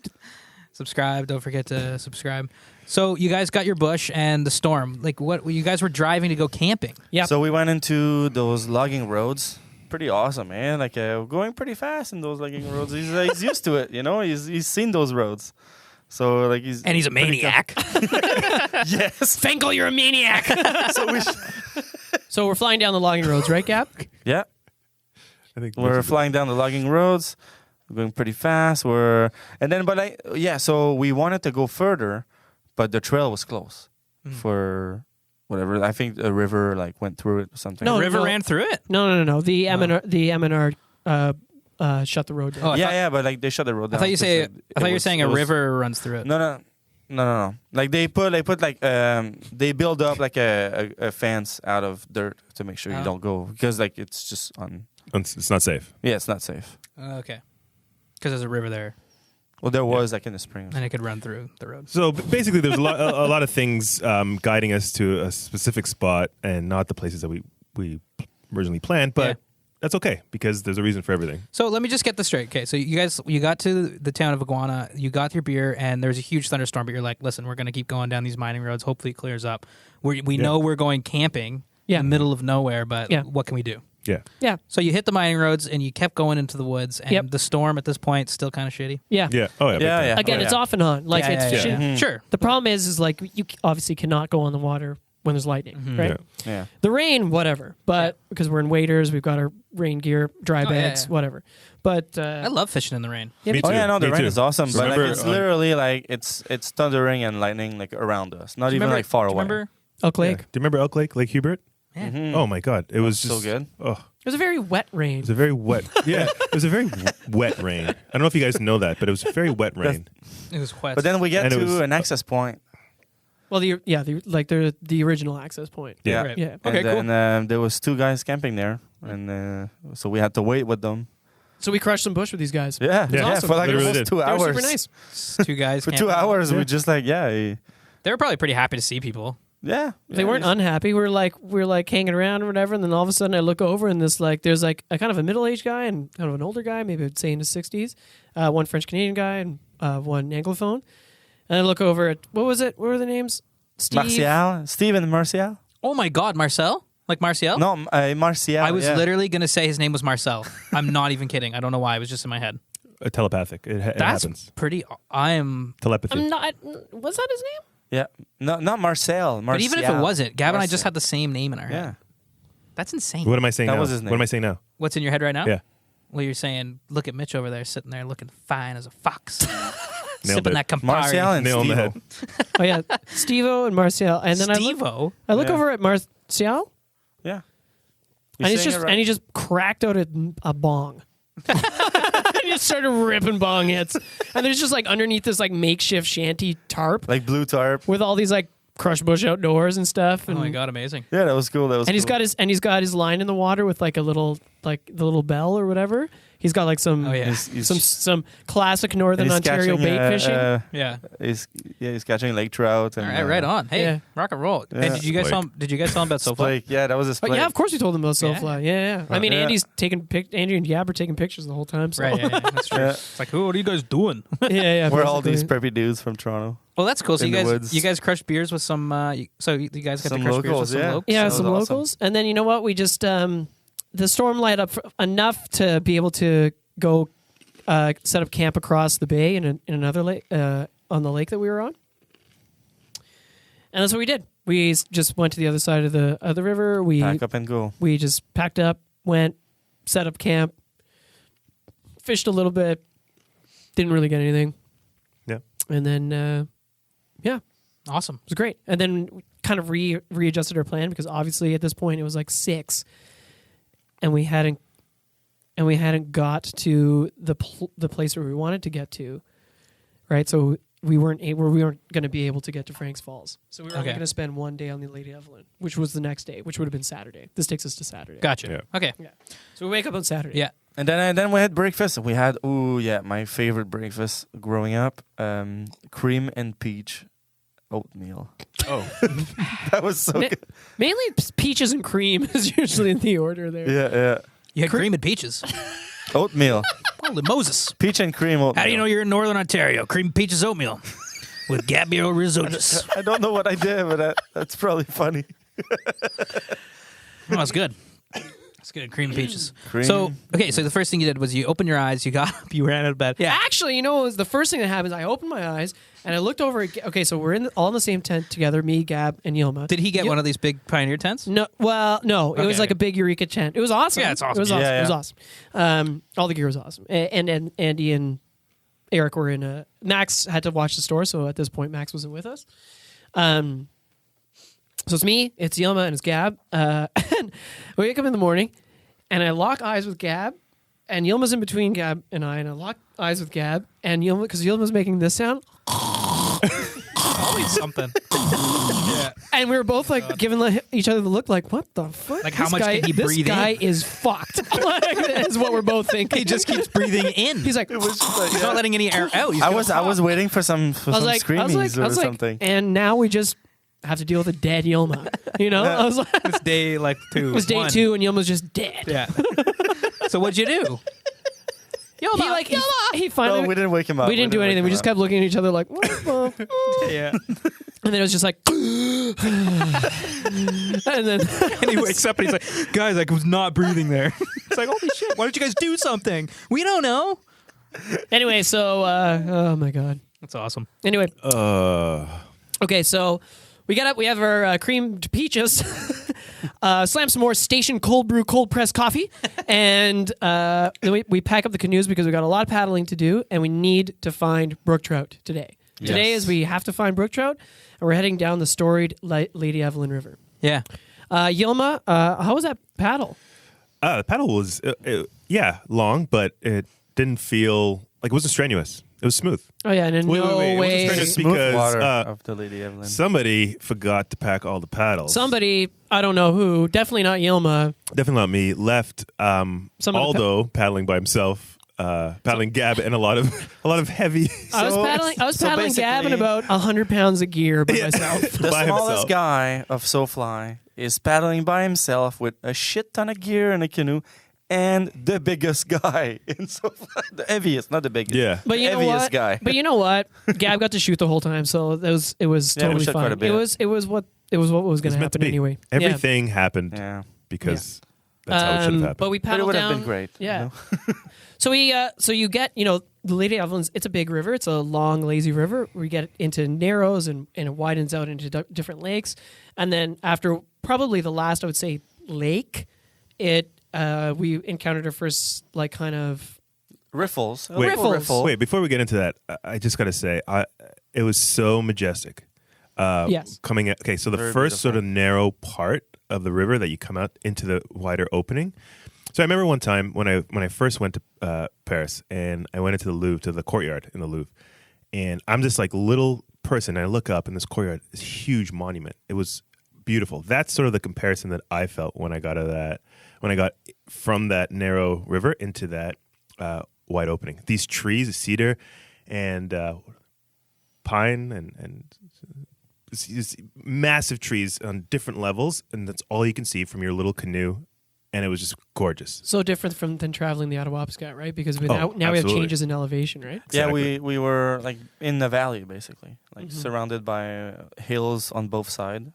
Subscribe. Don't forget to subscribe. So you guys got your bush and the storm. Like what? You guys were driving to go camping. Yeah. So we went into those logging roads. Pretty awesome, man. Like going pretty fast in those logging roads. He's used to it, He's seen those roads. So like he's And he's a maniac. yes. Finkel, you're a maniac. So we So we're flying down the logging roads, right, Gap? yeah. I think We're flying down the logging roads, going pretty fast. So we wanted to go further, but the trail was closed for whatever. I think a river went through it or something. No, River ran through it. No. The MNR shut the road down. Oh, but they shut the road I down. thought you 'cause, say. like, I thought you were it saying a was- river runs through it. No. Like they put they build up like a fence out of dirt to make sure you Oh. don't go because it's just It's not safe. it's not safe. Okay. Because there's a river there, Well, there was in the spring. and it could run through the road. So basically, there's a lot of things guiding us to a specific spot and not the places that we originally planned. But Yeah. that's okay because there's a reason for everything. So let me just get this straight. Okay, so you got to the town of Iguana, you got your beer, and there's a huge thunderstorm. But you're like, listen, we're going to keep going down these mining roads. Hopefully, it clears up. We know we're going camping Yeah. in the middle of nowhere, but Yeah. what can we do? Yeah. Yeah. So you hit the mining roads and you kept going into the woods, and Yep. the storm at this point still kind of shitty. Yeah. Yeah. Oh yeah. big Yeah, time. yeah. Again, Oh, it's off and on. Like it's yeah, shit. yeah. Sure. The problem is like you obviously cannot go on the water when there's lightning, right? Yeah. Yeah. The rain, whatever. But because we're in waders, we've got our rain gear, dry Oh, yeah, bags, yeah. whatever. But I love fishing in the rain. yeah, Me me Oh too. yeah, no, the Me rain too. is awesome, but Remember, it's literally it's thundering and lightning around us, not even Remember- far do you away. Remember? Elk Yeah. Lake. Do you remember Elk Lake, Lake Hubert? Yeah. Oh my God, it was So just good. Oh, It was a very wet rain. it was a very wet. Yeah, it was a very wet rain. I don't know if you guys know that, but it was a very wet rain. It was wet. But then we get And it to was- an access point. Well, the original access point. Yeah. Right. Yeah. Okay, cool. And then there was 2 guys camping there, and so we had to wait with them. So we crushed some bush with these guys. Yeah, Yeah, for like literally almost did. 2 They were hours. super nice. Two guys For 2 camping. hours, Yeah. we just They were probably pretty happy to see people. They weren't unhappy. We were like hanging around or whatever, and then all of a sudden I look over and there's like a kind of a middle-aged guy and kind of an older guy, maybe I'd say in his 60s, one French Canadian guy and one Anglophone. And I look over at what was it? What were the names? Steve and Mercier. Oh my God, Marcel? Like Martial? No, Marcial. I was yeah. literally going to say his name was Marcel. I'm not even kidding. I don't know why. It was just in my head. Telepathic. It That's happens. pretty. I am. Telepathy. I'm not. Was that his name? Yeah, no, not Marcel. But even if it wasn't, Gavin and I just Marcel. had the same name in our head. Yeah. That's insane. What am I saying That now? was his name. What am I saying now? What's in your head right now? Yeah. Well, you're saying, look at Mitch over there, sitting there looking fine as a fox. Nailed Sipping it. that Campari. Marcial and Nail on the Steve. head. Oh yeah, Steve-O and Martial. And then Steve-O? I look Yeah. over at Martial, Yeah. And saying it right. he just cracked out a bong. He just started ripping bong hits. And there's just like underneath this like makeshift shanty tarp like blue tarp. with all these like crush bush outdoors and stuff. Oh And, my god, amazing. Yeah, that was cool. and he's got his line in the water with like a little like the little bell or whatever. He's got like some Oh yeah. some classic Northern Ontario bait fishing. Yeah. He's catching lake trout. And, All right, right on. Hey, yeah. rock and roll. Yeah. And did you guys tell him? Did you guys tell him about SoFly? Blake, yeah, that was his. But yeah, of course we told them about Soulfly. Yeah. I mean, Yeah. Andy and Gab are taking pictures the whole time. So. Right, yeah, that's true. Yeah. It's like, what are you guys doing? yeah. We're all these basically. preppy dudes from Toronto. Well, that's cool. So In you the guys, woods. you guys crushed beers with some. So you guys got Some to crush beers with locals, some yeah. locals. Yeah, That was some awesome. locals. And then you know what? We just the storm light up enough to be able to go set up camp across the bay in another lake on the lake that we were on. And that's what we did. We just went to the other side of the river. Pack up and go. We just packed up, went, set up camp, fished a little bit, didn't really get anything. Yeah. And then, yeah, Awesome. it was great. And then we kind of readjusted our plan because obviously at this point it was like 6, and we hadn't got to the place where we wanted to get to, right? So we weren't going to be able to get to Frank's Falls. So we were only Okay. going to spend one day on the Lady Evelyn, which was the next day, which would have been Saturday. This takes us to Saturday. Gotcha. Yeah. Okay. Yeah. So we wake up on Saturday. Yeah. And then we had breakfast. We had my favorite breakfast growing up, cream and peach oatmeal. Oh, That was so Ma- good. Mainly peaches and cream is usually in the order there. Yeah. You had cream and peaches. Oatmeal, Holy Moses. peach and cream oatmeal. How do you know you're in Northern Ontario? Cream and peaches oatmeal with Gabriel Rizotis. I don't know what I did, but that's probably funny. Oh, that's good. That's good. Cream and peaches. Cream. So, okay, so the first thing you did was you opened your eyes, you got up, you ran out of bed. Yeah. Actually, you know what was the first thing that happened? I opened my eyes and I looked over. Okay, so we're all in the same tent together, me, Gab, and Yilma. Did he get one of these big Pioneer tents? No, well, no. It was Okay. like a big Eureka tent. It was awesome. Yeah, it's awesome. It was awesome. Yeah, It was yeah. awesome. All the gear was awesome. And Andy and Eric were in. Max had to watch the store, so at this point, Max wasn't with us. So it's me, it's Yilma, and it's Gab. And we wake up in the morning, and I lock eyes with Gab, and Yilma's in between Gab and I lock eyes with Gab, and Yilma, because Yilma's making this sound, Always something. Yeah. and we were both like giving each other the look, like, what the fuck? Like, how This much guy, can he breathe This guy in? is fucked. Like, is what we're both thinking. He just keeps breathing in. He's like, It was just like, He's not letting any air out. He's I gonna was cough. waiting for some screamies or something. and now we just have to deal with a dead Yilma. You know, I was like, it It's day like 2. was day 2, and Yilma's just dead. Yeah. So what'd you do? Yilma, He finally. No, we didn't wake him up. We didn't do anything. We just kept looking at each other like, what the fuck? Yeah. And then it was just like, and then And he wakes up and he's like, guys, I was not breathing there. It's like, holy shit, why don't you guys do something? We don't know. anyway, so oh my god. That's awesome. Anyway, uh, okay, so we got up. We have our creamed peaches. Slam some more station cold brew, cold press coffee, and then we pack up the canoes because we got a lot of paddling to do, and we need to find brook trout today. Yes. Today is we have to find brook trout, and we're heading down the storied Lady Evelyn River. Yeah. Yilma, how was that paddle? the paddle was long, but it didn't feel like it wasn't strenuous. It was smooth. Oh yeah, and in Wait, no wait, it wasn't way. strenuous Smooth because water of the Lady Evelyn. somebody forgot to pack all the paddles. Somebody, I don't know who, definitely not Yilma. Definitely not me. Left Aldo paddling by himself, paddling Gab and a lot of heavy. I was paddling Gab and basically- about 100 pounds of gear by myself. The by smallest himself. guy of SoFly is paddling by himself with a shit ton of gear in a canoe, and the biggest guy in SoFly, the heaviest, not the biggest. Yeah. But you know heaviest what? guy. But you know what? Gab got to shoot the whole time, so it was Yeah, we totally shot quite a fine. bit. It was what was going It was to meant to happen be. anyway. Everything happened Yeah. because that's how it should have happened. But we But it paddled would down. have been great. Yeah. You know? So you get, the Lady Evelyn's, it's a big river. It's a long, lazy river. We get into narrows and it widens out into different lakes. And then after probably the last, I would say, lake, we encountered our first, like, kind of... Riffles. Wait, Riffles. Wait, before we get into that, I just got to say, it was so majestic. Yes. Coming at, okay, so the Very first beautiful. sort of narrow part of the river that you come out into the wider opening. So I remember one time when I first went to Paris, and I went into the Louvre, to the courtyard in the Louvre, and I'm this like little person, and I look up in this courtyard, this huge monument. It was beautiful. That's sort of the comparison that I felt when I got from that narrow river into that wide opening. These trees, cedar and pine, and these massive trees on different levels, and that's all you can see from your little canoe, and it was just gorgeous. So different than traveling the Ottawapiskat, right? Because now we have absolutely. changes in elevation, right? Yeah, we were like in the valley, basically, like surrounded by hills on both sides.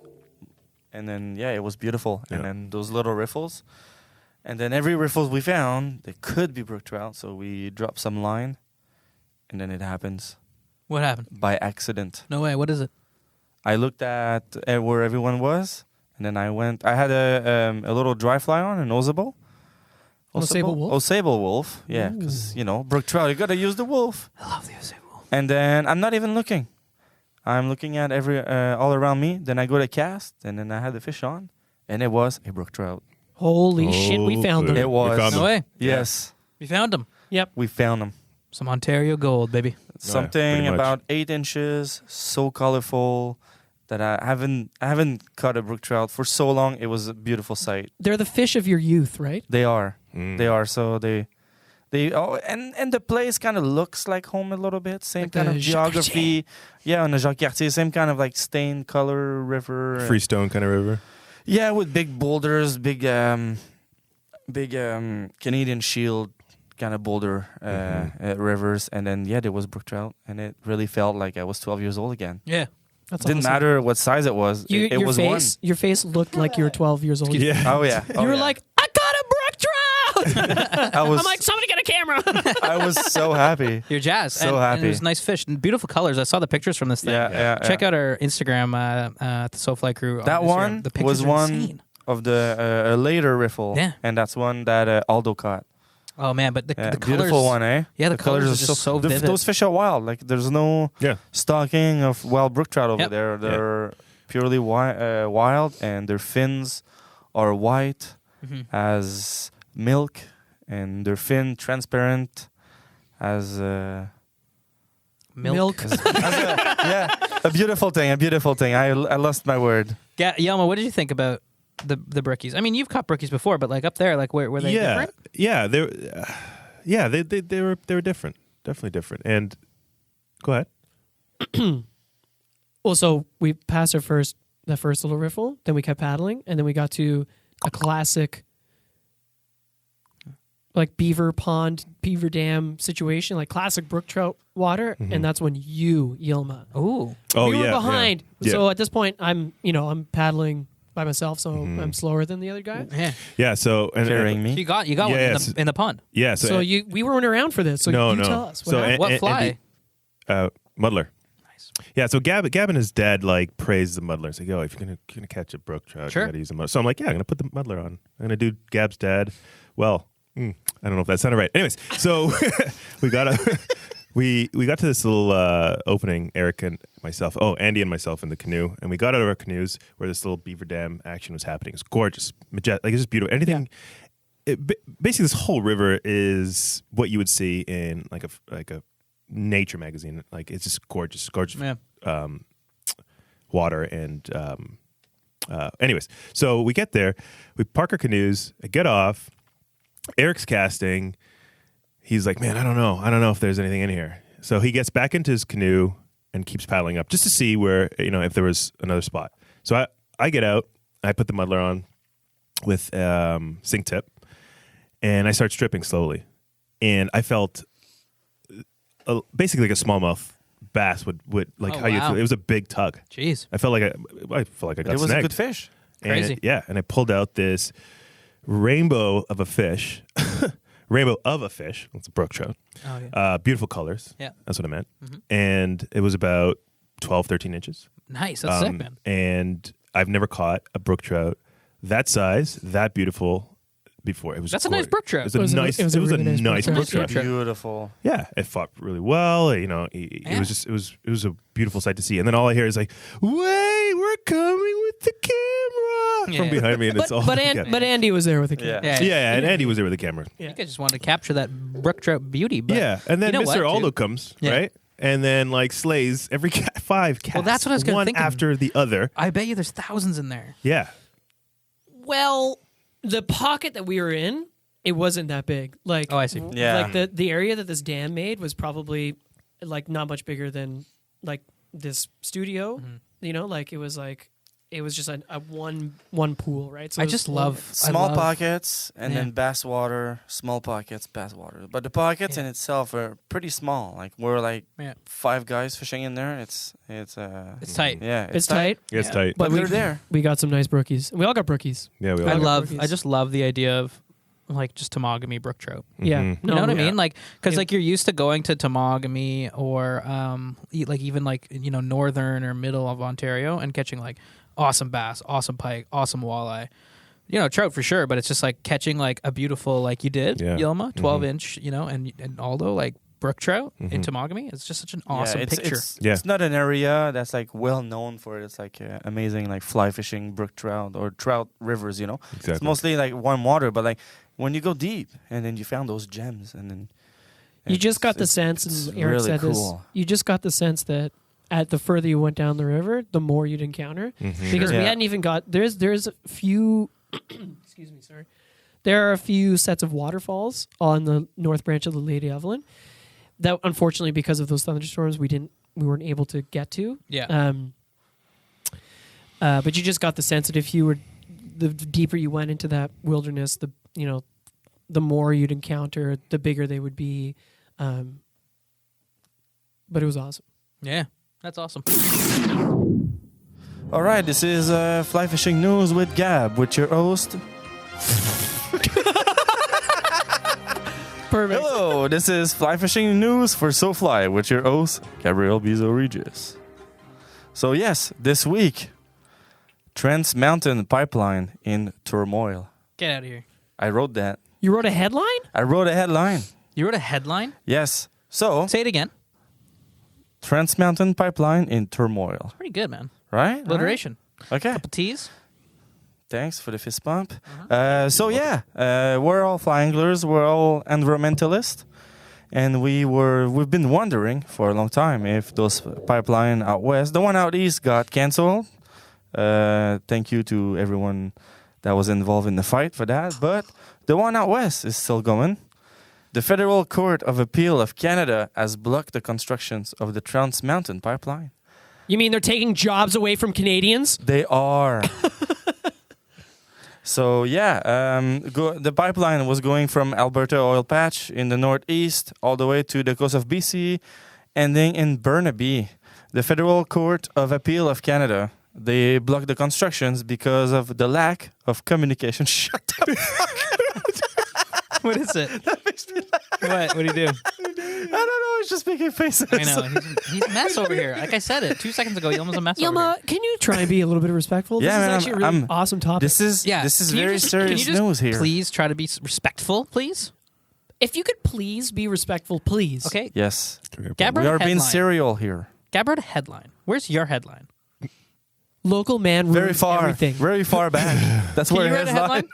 And then, it was beautiful. And then those little riffles. And then every riffles we found, they could be brook trout. So we dropped some line. And then it happens. What happened? By accident. No way. What is it? I looked at where everyone was. And then I had a little dry fly on, an Osable. Osable wolf? Osable wolf. Yeah, because, brook trout, you got to use the wolf. I love the Osable wolf. And then I'm not even looking. I'm looking at all around me. Then I go to cast, and then I had the fish on, and it was a brook trout. Holy shit, we found them. It was. found No way. Yes, We found him. Yep. we found them. Some Ontario gold, baby. Something pretty much. about 8 inches, so colorful that I haven't caught a brook trout for so long. It was a beautiful sight. They're the fish of your youth, right? They are. Mm. They are. So they and the place kind of looks like home a little bit. Same Like kind the of geography. Yeah, on the Jacques Cartier, same kind of like stained color river. Freestone kind of river. Yeah, with big boulders, big Canadian Shield kind of boulder rivers, and then there was brook trout, and it really felt like I was 12 years old again. Yeah. That's Didn't awesome. matter what size it was. It was Your face looked like you were 12 years old. Yeah. one. Oh yeah. You were like, I got a brook trout. I was. I'm like, somebody get a camera. I was so happy. You're jazzed. So and happy. it was nice fish and beautiful colors. I saw the pictures from this thing. Yeah. Check out our Instagram, the SoFly crew. on That Instagram. one The pictures was are one insane. of the a later riffle. Yeah. And that's one that Aldo caught. Oh man, but the colors. Beautiful one, eh? Yeah, the colors are just so vivid. Those fish are wild. Like there's no stalking of wild brook trout over there. They're purely wild, and their fins are white as milk, and their fin transparent as Milk. a beautiful thing. I lost my word. Yelma, what did you think about the brookies? I mean, you've caught brookies before, but like up there, like were they different? Yeah, they were different, definitely different. And go ahead. Well, so we passed the first little riffle, then we kept paddling, and then we got to a classic like beaver pond, beaver dam situation, like classic brook trout water, and that's when you, Yilma. Ooh. We were behind. Yeah. So at this point, I'm paddling by myself, so I'm slower than the other guy. Yeah. Yeah. So Carrying me. You got one in the pond. Yeah. So we weren't around for this. So no, you tell us. What So happened? What fly? Muddler. Nice. Yeah, so Gab and his dad like praised the muddler. He's like, "Yo, if you're gonna catch a brook trout, Sure. you gotta use a muddler." So I'm like, "Yeah, I'm gonna put the muddler on. I'm gonna do Gab's dad." Well, I don't know if that sounded right. Anyways, so we got to this little opening. Eric and myself, Andy and myself in the canoe, and we got out of our canoes where this little beaver dam action was happening. It's gorgeous, majestic, like it's just beautiful. Anything. Basically, this whole river is what you would see in like a nature magazine. Like it's just gorgeous Yeah. water and anyways, so we get there, we park our canoes, I get off, Eric's casting, he's like, man, I don't know if there's anything in here. So he gets back into his canoe and keeps paddling up just to see where, if there was another spot. So I get out, I put the muddler on with sink tip, and I start stripping slowly, and I felt basically like a smallmouth bass would like how you feel. It was a big tug. Jeez. I felt like I got It was snagged. a good fish. Crazy. And I pulled out this rainbow of a fish. It's a brook trout. Oh, yeah. Beautiful colors. Yeah. That's what I meant. And it was about 12, 13 inches. Nice. That's sick, man. And I've never caught a brook trout that size, that beautiful, before. It was That's a nice brook trout. It was a nice. It was a really nice brook trout. Beautiful. Yeah, it fought really well. You know, it was just it was a beautiful sight to see. And then all I hear is like, "Wait, we're coming with the camera" from behind me, and it's all. But Andy was there with the camera. Yeah, and Andy was there with the camera. I think I just wanted to capture that brook trout beauty. But and then you know Mr. what, Aldo dude? comes, right? And then like slays every 5 cats. Well, that's what I was gonna one think. after the other. I bet you there's thousands in there. Yeah. Well, the pocket that we were in, it wasn't that big. Like, Oh, I see. Yeah. Like the area that this dam made was probably like not much bigger than like this studio. You know, like it was just a one pool, right? So I it was just little- love Small I love, pockets and Yeah. then bass water, small pockets, bass water. But the pockets in itself are pretty small. Like we're like Yeah. 5 guys fishing in there. It's tight. Yeah, It's tight. It's tight. But we- they're there. We got some nice brookies. We all got brookies. Yeah, we all I got- love. brookies. I just love the idea of like just Tamagami brook trout. Yeah, Mhm. You know what I yeah. mean? Like, because Yeah. like you're used to going to Tamagami or like even like northern or middle of Ontario and catching like awesome bass, awesome pike, awesome walleye. Trout for sure, but it's just like catching like a beautiful like you did Yeah. Yilma 12-inch, and Aldo like brook trout in Mhm. Tamagami. It's just such an awesome it's, picture. It's not an area that's like well known for its like amazing like fly fishing brook trout or trout rivers. Exactly. It's mostly like warm water, but like when you go deep and then you found those gems and then You just got the it's sense, and Eric really said this. cool. You just got the sense that at the further you went down the river, the more you'd encounter. Mhm. Because we Yeah. hadn't even got there's a few excuse me, sorry. There are a few sets of waterfalls on the north branch of the Lady Evelyn that unfortunately because of those thunderstorms we weren't able to get to. Yeah. But you just got the sense that if you were the deeper you went into that wilderness, the more you'd encounter, the bigger they would be. But it was awesome. Yeah, that's awesome. All right, this is Fly Fishing News with Gab, with your host. Perfect. Hello, this is Fly Fishing News for SoFly with your host, Gabriel Bizo-Regis. So yes, this week, Trans Mountain Pipeline in turmoil. Get out of here. I wrote that. You wrote a headline? I wrote a headline. You wrote a headline? Yes. So, Say it again. Trans Mountain Pipeline in turmoil. Pretty good, man. Right? Alliteration. Okay. Couple T's. Thanks for the fist bump. We're all fly anglers. We're all environmentalists. And we've been wondering for a long time if those pipeline out west, the one out east got canceled. Thank you to everyone that was involved in the fight for that. But the one out west is still going. The Federal Court of Appeal of Canada has blocked the constructions of the Trans Mountain Pipeline. You mean they're taking jobs away from Canadians? They are. So, the pipeline was going from Alberta Oil Patch in the northeast all the way to the coast of BC, ending in Burnaby. The Federal Court of Appeal of Canada, they blocked the constructions because of the lack of communication. Shut up. What is it? That makes me laugh. What? What do you do? I don't know. It's just making faces. I know. He's a mess over here. Like I said it 2 seconds ago. Yilma's a mess over Yilma, here. can you try and be a little bit respectful? Yeah, This man, is actually a really I'm- awesome topic. This is Yeah. this is Can you very just- serious can you just news here. Please try to be respectful, please. If you could please be respectful, please. Okay. Yes. Gab We wrote are a being headline. serial here. Gab wrote a headline. Where's your headline? Local man ruined Very far. everything. Very far back. That's Can where you it write a has headline?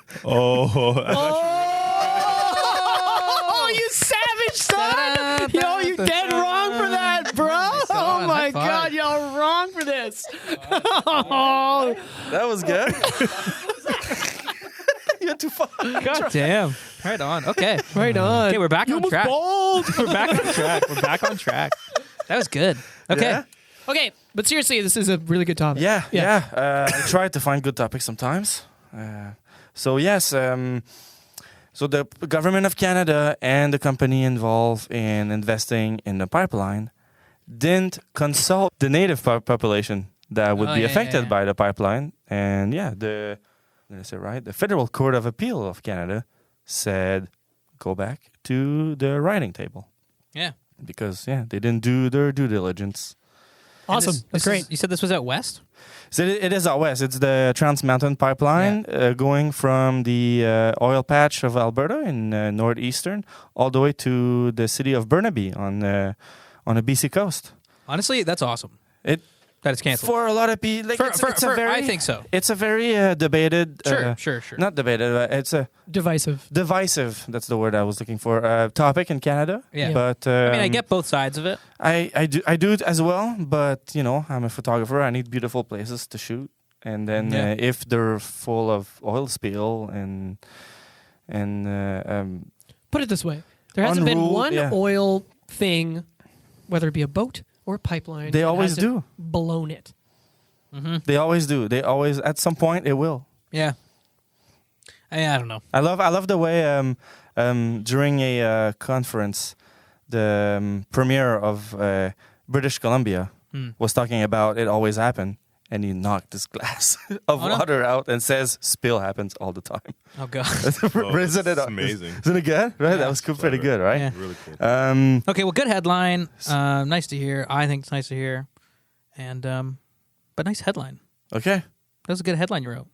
Oh, you savage son! Yo, you dead wrong for that, bro! Oh my high five. god, y'all wrong for this. Oh, That was good. You're too far. God damn. Right on. Okay. right on. Okay, we're back on track. Bold. We're back on track. We're back on track. That was good. Okay. Yeah? Okay, but seriously, this is a really good topic. Yeah. I try to find good topics sometimes. So the government of Canada and the company involved in investing in the pipeline didn't consult the native population that would be affected by the pipeline. And the Federal Court of Appeal of Canada said, go back to the writing table. Yeah. Because they didn't do their due diligence. Awesome. That's great. You said this was out west? So it is out west. It's the Trans Mountain Pipeline going from the oil patch of Alberta in northeastern all the way to the city of Burnaby on the BC coast. Honestly, that's awesome. That it's canceled. For a lot of people, like I think so. It's a very debated. Sure. Not debated. It's a Divisive. That's the word I was looking for. Topic in Canada. Yeah. But I mean, I get both sides of it. I do it as well. But I'm a photographer. I need beautiful places to shoot. And then if they're full of oil spill and Put it this way: there hasn't been one yeah. oil thing, whether it be a boat or a pipeline. They that always hasn't do. blown it. Mm-hmm. They always do. They always at some point it will. Yeah. I don't know. I love the way during a conference, the premier of British Columbia was talking about it always happened, and he knocked this glass of water out and says spill happens all the time. Oh god. Isn't it amazing? Isn't it good? Right, Yeah, that was pretty good, right? Yeah. Really cool. Okay, well, good headline. Nice to hear. I think it's nice to hear, and but nice headline. Okay. That was a good headline you wrote.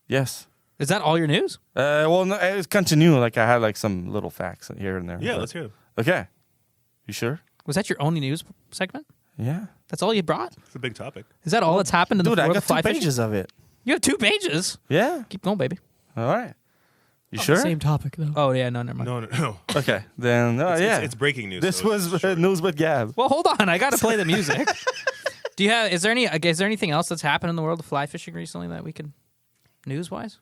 Yes. Is that all your news? Well, no, it's continue. Like I had like some little facts here and there. Yeah, but- let's hear it. Okay. You sure? Was that your only news segment? Yeah. That's all you brought? It's a big topic. Is that all that's happened in Dude, the I world got of fly 2 fishing? pages of it. You have 2 pages. Yeah. Keep going, baby. All right. You Oh, sure? Same topic though. Oh yeah, no, never mind. No. Okay. Then It's breaking news. This so was it's short. news with Gab. Well, hold on. I got to play the music. Do you have? Is there anything else that's happened in the world of fly fishing recently that we can news wise?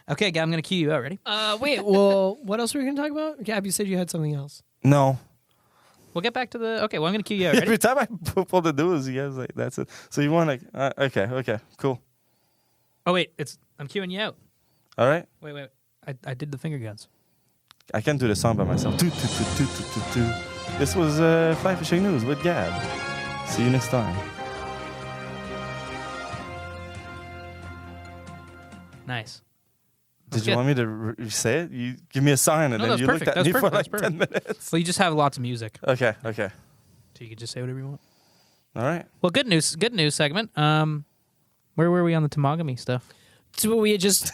Okay, Gab, I'm going to cue you out. Ready? Wait. Well, what else were we going to talk about? Gab, you said you had something else. No. We'll get back to the. Okay, well, I'm going to cue you out. Ready? Every time I pull the news, you guys like that's it. So you want like okay, cool. Oh wait, I'm cueing you out. All right. Wait. I did the finger guns. I can't do the song by myself. This was Fly Fishing News with Gab. See you next time. Nice. Did That's you good. want me to say it? You give me a sign and No, then that's you perfect. looked at That's me for perfect. like That's 10 minutes. Well, you just have lots of music, Okay. so you can just say whatever you want. All right. Well, good news segment. Where were we on the Tamagomi stuff? So we had just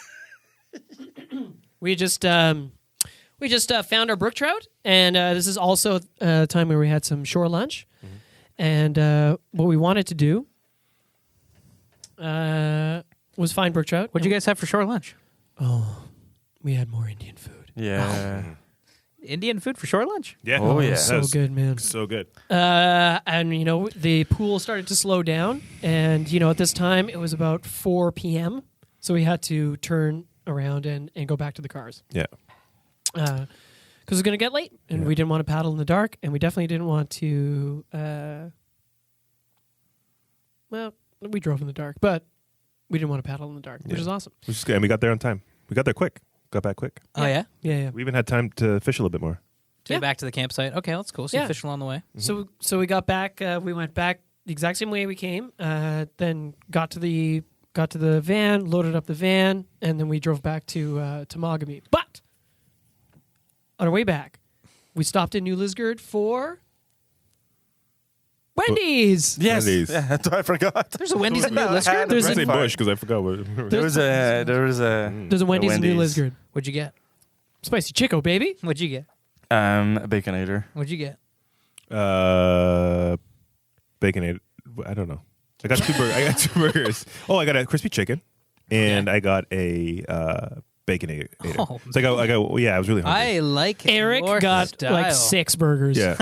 found our brook trout, and this is also a time where we had some shore lunch. And what we wanted to do was find brook trout. What'd you guys have for shore lunch? Oh, we had more Indian food. Yeah. Indian food for shore lunch? Yeah. Oh, yeah. So That was good, man. So good. And the pool started to slow down, and at this time it was about 4 p.m. So we had to turn around and go back to the cars. Yeah. Because it was going to get late, and we didn't want to paddle in the dark, and we definitely didn't want to. Well, we drove in the dark, but we didn't want to paddle in the dark, which is awesome. Which is good. And we got there on time. We got there quick. Got back quick. Oh yeah. Yeah. We even had time to fish a little bit more. To get back to the campsite. Okay, that's cool. So you fish along the way. So we got back. We went back the exact same way we came. Then got to the van, loaded up the van, and then we drove back to Mogami. But on our way back, we stopped in New Lisgard for Wendys. Yes. Wendy's. Yeah, I forgot. There's a Wendy's in New I Lisgard. had There's a I say brain fart. bush because I forgot what. There was a There's a Wendy's in New Lisgard. What'd you get? Spicy Chico, baby. What'd you get? a Baconator. What'd you get? Baconator. I don't know. I got two burgers. Oh, I got a crispy chicken, and I got a Baconator. Oh, So I got. Yeah, I was really hungry. I like Eric your got style. like 6 burgers. Yeah.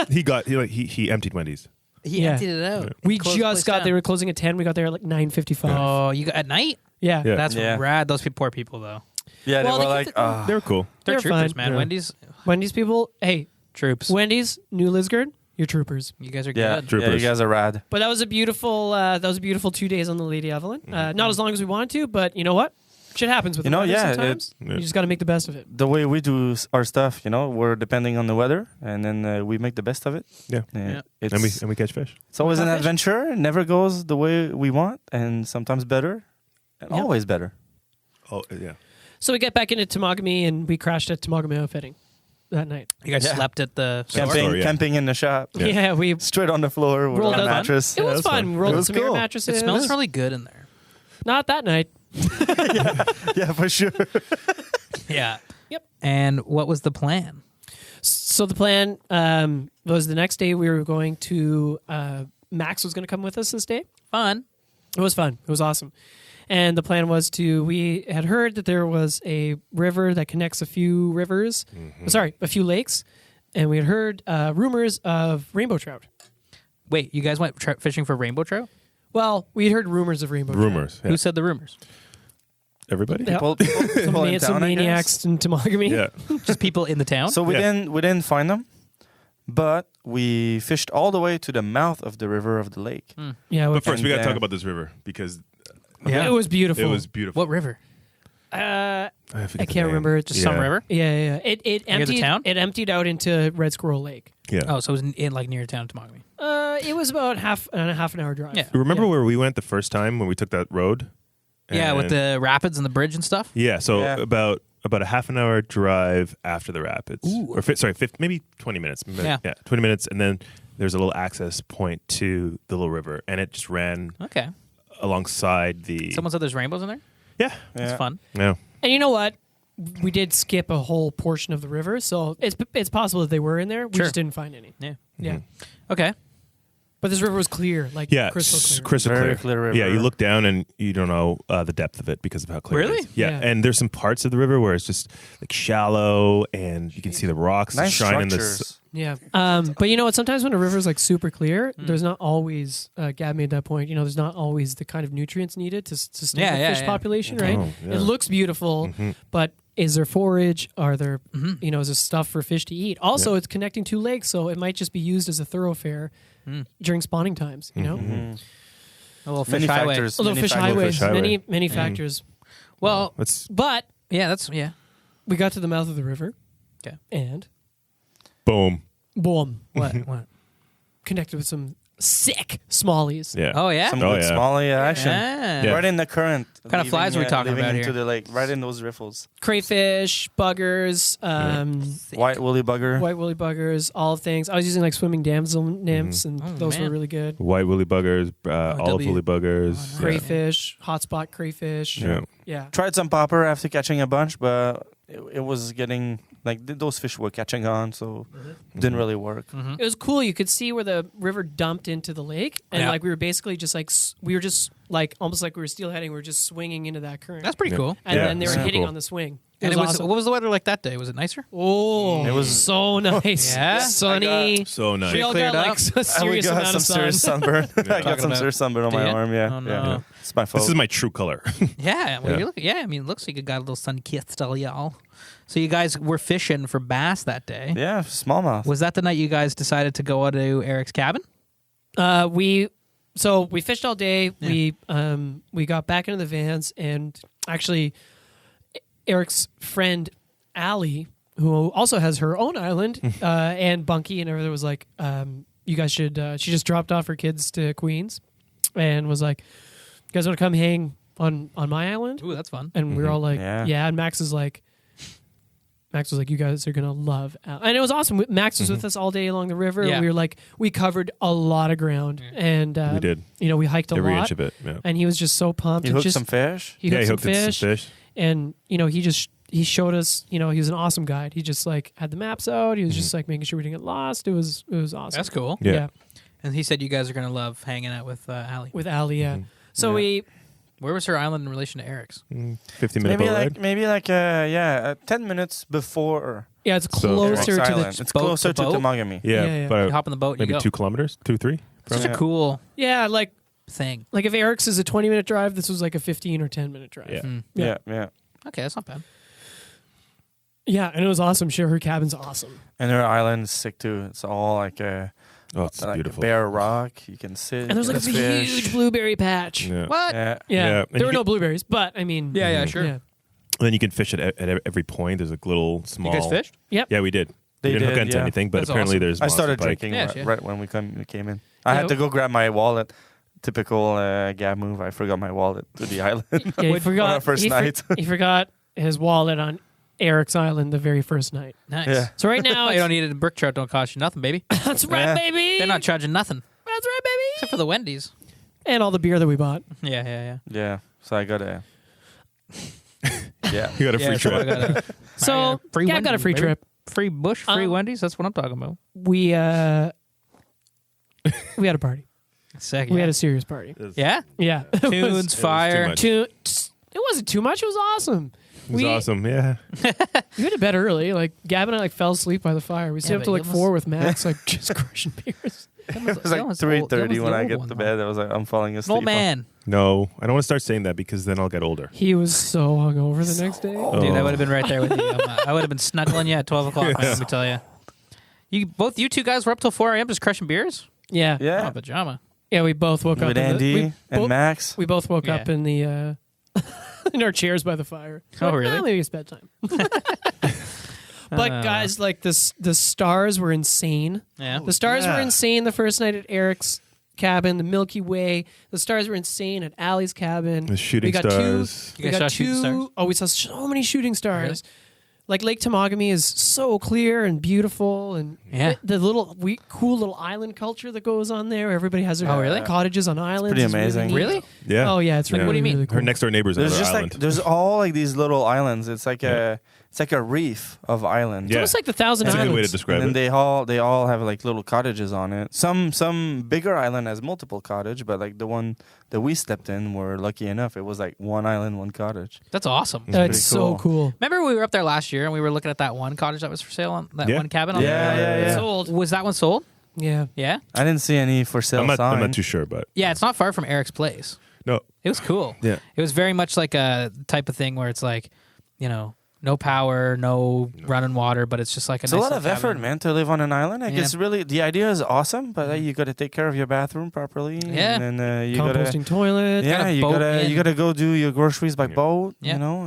he emptied Wendy's. He Yeah. emptied it out. We Closed the place just got. down. They were closing at 10. We got there at like 9:55. Oh, you got at night? Yeah. Yeah. That's Yeah. rad. Those poor people though. Yeah, Well, they they were kept like, it- They were cool. They're They're troopers, fine. man. Yeah. Wendy's Wendy's people. Hey, troops. Wendy's, New Lisgard, you're troopers. You guys are yeah, good. True. yeah, you Troopers. guys are rad. But that was a beautiful 2 days on the Lady Evelyn. Not as long as we wanted to, but you know what? Shit happens with You the know, weather yeah, sometimes. Yeah. You just got to make the best of it. The way we do our stuff, we're depending on the weather, and then we make the best of it. Yeah. Yeah. It's, And we catch fish. it's always an Fish. adventure. It never goes the way we want, and sometimes better, and Yep. always better. Oh yeah. So we get back into Tamagomi and we crashed at Tamagomi Outfitting. that night. You guys Yeah. slept at the store? Camping, yeah. camping in the shop. Yeah, we Straight on the floor with Rolled a out- mattress. it was that's fun. fun. We rolled It in was some air cool. mattresses. It smells really good in there. Not that night. Yeah, for sure. Yeah. Yep. And what was the plan? So the plan was the next day we were going to Max was going to come with us this day. Fun. It was fun. It was awesome. And the plan was we had heard that there was a river that connects a few rivers, a few lakes, and we had heard rumors of rainbow trout. Wait, you guys went fishing for rainbow trout? Well, we had heard rumors of rainbow trout. Rumors. Yeah. Who said the rumors? Everybody? Yeah. People in Some town, I guess. maniacs in Tamagomi. Yeah. Just people in the town? So we Yeah. didn't find them, but we fished all the way to the mouth of the river of the lake. Yeah, But first, we got to And, talk about this river because Yeah. it was beautiful. it was beautiful. What river? I forget the can't name. remember. Just some river? Yeah. It Near the emptied. town? It emptied out into Red Squirrel Lake. Yeah. Oh, so it was in like near town Tamagomi. It was about half an hour drive. Yeah. You remember Yeah. where we went the first time when we took that road? Yeah, with And- the rapids and the bridge and stuff? Yeah, so Yeah. about a half an hour drive after the rapids. Ooh. Or maybe 20 minutes. Yeah. 20 minutes, and then there's a little access point to the little river, and it just ran Okay. alongside the. Someone said there's rainbows in there? Yeah, It's fun. yeah. And you know what? We did skip a whole portion of the river, so it's possible that they were in there. We Sure. just didn't find any. Yeah. Yeah. Okay. But this river was clear, like Yeah, crystal clear. crystal Very clear. clear river. Yeah, you look down and you don't know the depth of it because of how clear Really? it is. Yeah. Yeah. And there's some parts of the river where it's just like shallow and you can see the rocks Nice shine in the structures. Yeah. But you know what? Sometimes when a river is like super clear, there's not always, Gab made that point, there's not always the kind of nutrients needed to sustain Yeah, the yeah, fish yeah. population, right? Oh, yeah. It looks beautiful, but is there forage? Are there, is there stuff for fish to eat? Also, it's connecting two lakes, so it might just be used as a thoroughfare during spawning times, you know? A little fish Many highway. factors. A little many fish factors. highways, highway. many factors. Well, Let's But yeah, we got to the mouth of the river, Okay. and boom. boom, What? connected with some sick smallies. Yeah. Oh, yeah? Some Oh, good yeah. small action. Yeah. Right in the current. What kind of flies are we talking leaving about into here? the lake, right in those riffles. Crayfish, buggers, White woolly bugger. white woolly buggers, all things. I was using like swimming damsel nymphs, and Oh, those were man. really good. White woolly buggers, olive W. woolly buggers. Oh, nice. Crayfish, hotspot crayfish. Yeah. Yeah. Tried some popper after catching a bunch, but it was getting those fish were catching on, so didn't really work. It was cool. You could see where the river dumped into the lake, and Yeah. like we were basically just like almost like we were steelheading. We were just swinging into that current, That's pretty Yeah. cool. and Yeah, then they were super hitting cool. on the swing. And It was awesome. what was the weather like that day? Was it nicer? Oh, It was- so nice. Yeah? Sunny. So nice. We all Cleared got like up? a serious amount some of sun. serious sunburn. I got Talking some about- serious sunburn on Do my you? arm. Yeah, Oh, no. yeah. It's my fault. This is my true color. Yeah. Well, Yeah. You look, yeah, I mean, it looks like you got a little sun-kissed still, y'all. So you guys were fishing for bass that day. yeah, smallmouth. Was that the night you guys decided to go out to Eric's cabin? We fished all day. We got back into the vans, and actually, Eric's friend Allie, who also has her own island, and Bunky and everything, was like, "You guys should." She just dropped off her kids to Queens, and was like, "You guys want to come hang on my island?" Ooh, that's fun. And we were all like, Yeah. "Yeah." And Max was like, "You guys are gonna love," and it was awesome. Max was with us all day along the river. Yeah. We were like, we covered a lot of ground, and We did. we hiked a Every lot, inch of it. Yeah. and he was just so pumped. You and hooked just, some fish? He Yeah, hooked some into fish, some fish. and he showed us. He was an awesome guide. He just like had the maps out. He was just like making sure we didn't get lost. It was awesome. That's cool. Yeah. And he said you guys are going to love hanging out with Allie. With Ali, yeah. So Yeah. we Where was her island in relation to Eric's? 15-minute boat ride. maybe 10 minutes before it's So- closer Eric's to Island. the It's boat closer to to boat? Tamagomi. Yeah, Yeah. You but hop on the boat and maybe you go. 2 kilometers, 2-3. Such a Yeah. cool yeah like thing. if Eric's is a 20-minute drive, this was like a 15 or 10-minute drive. Yeah. Mm. Yeah. Yeah. Okay, that's not bad. Yeah, and it was awesome. Her cabin's awesome. And her island is sick too. It's all like Oh, it's like beautiful. bare rock. You can sit. And there's like a you can fish. huge blueberry patch. Yeah. What? Yeah. Yeah, Yeah, and there you were can- no blueberries, but I mean, Yeah, Mhm. sure. yeah. And then you can fish at every point. There's a little small. You guys fished? Yeah, we did. They we didn't hook did, into yeah. anything, but That's apparently awesome. there's. I monster started pike. drinking Yeah, sure. right when we came in. I Yeah. had to go grab my wallet. Typical Gab move. I forgot my wallet to the island. Yeah, he on forgot our first he night. he forgot his wallet on Eric's Island the very first night. Nice. Yeah. So right now, You don't need it. Brook Trout don't cost you nothing, baby. that's right, Yeah. baby. They're not charging nothing That's right, baby. except for the Wendys. And all the beer that we bought. Yeah. Yeah. So I got a. Yeah. You got a free So I trip. got a So free Gab got a Wendy's, free baby. trip. Free Bush, free Wendy's. That's what I'm talking about. We had a party. Sick. We had a serious party. Yeah. Yeah. Tunes, too fire. much. It wasn't too much. It was awesome. It was awesome. Yeah. We went to bed early. Like Gab and I fell asleep by the fire. We stayed up but till like you 4 with Max, like just crushing beers. It was like 3:30 when I get to bed. I was like, I'm falling asleep. Old man. No, I don't want to start saying that because then I'll get older. He was so hungover the next day. Dude, I would have been right there with you. I would have been snuggling you at 12 o'clock, man, let me tell you. You two guys were up till 4 a.m. just crushing beers? Yeah. Yeah. Oh, pajama. Yeah, we both woke up. With Andy and Max. We both woke Yeah. up in the in our chairs by the fire. Oh, really? Maybe it's bedtime. But guys, like the stars were insane. Yeah. The stars Yeah. were insane the first night at Eric's cabin, the Milky Way. The stars were insane at Allie's cabin. The shooting we got stars. You We guys got saw shooting stars? Oh, we saw so many shooting stars. Really? Like Lake Tamagami is so clear and beautiful, and Yeah. the cool little island culture that goes on there. Everybody has their really? cottages on islands. pretty It's amazing. neat. Really? Yeah. Oh yeah, it's really, what do you mean? really cool. Her next door neighbor's There's another just island. like there's all like these little islands. It's like a reef of islands. Yeah. Almost like the Thousand That's a Islands. good way to describe And then it. they all have like little cottages on it. Some bigger island has multiple cottage, but like the one that we stepped in, we're lucky enough. It was like one island, one cottage. That's awesome. It's pretty so cool. Remember we were up there last year and we were looking at that one cottage that was for sale on that Yeah. one cabin? On Yeah, the yeah, yeah. Sold. Was that one sold? Yeah. Yeah? I didn't see any for sale I'm sign. not too sure, but Yeah, it's not far from Eric's place. no. It was cool. Yeah. It was very much like a type of thing where it's like, no power, no running water, but it's just like It's nice a lot little of effort, cabin. man, to live on an island. Like Yeah. it's really the idea is awesome, but you got to take care of your bathroom properly. Yeah. and then you gotta Composting toilet. yeah, Gotta you boat gotta in. you gotta go do your groceries by boat. Yeah. You know,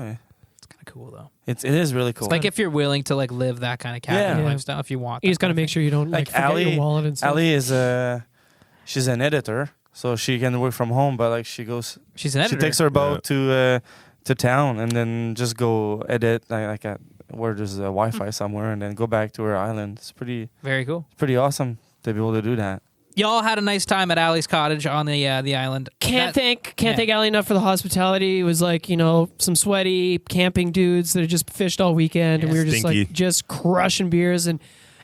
It's kind of cool though. it is really cool. It's like if you're willing to like live that kind of cabin Yeah. lifestyle, if you want. You just that got to kind of make sure you don't like Like forget Ali- your wallet and stuff. Ali is she's an editor, so she can work from home, but like she goes, thing. She's an editor. she takes her boat to town and then just go edit like at where there's a Wi-Fi somewhere, and then go back to her island. It's Very cool. pretty awesome to be able to do that. Y'all had a nice time at Allie's cottage on the island. Can't That- thank Ali enough for the hospitality. It was like, some sweaty camping dudes that had just fished all weekend, and we were just Stinky. like just crushing beers. And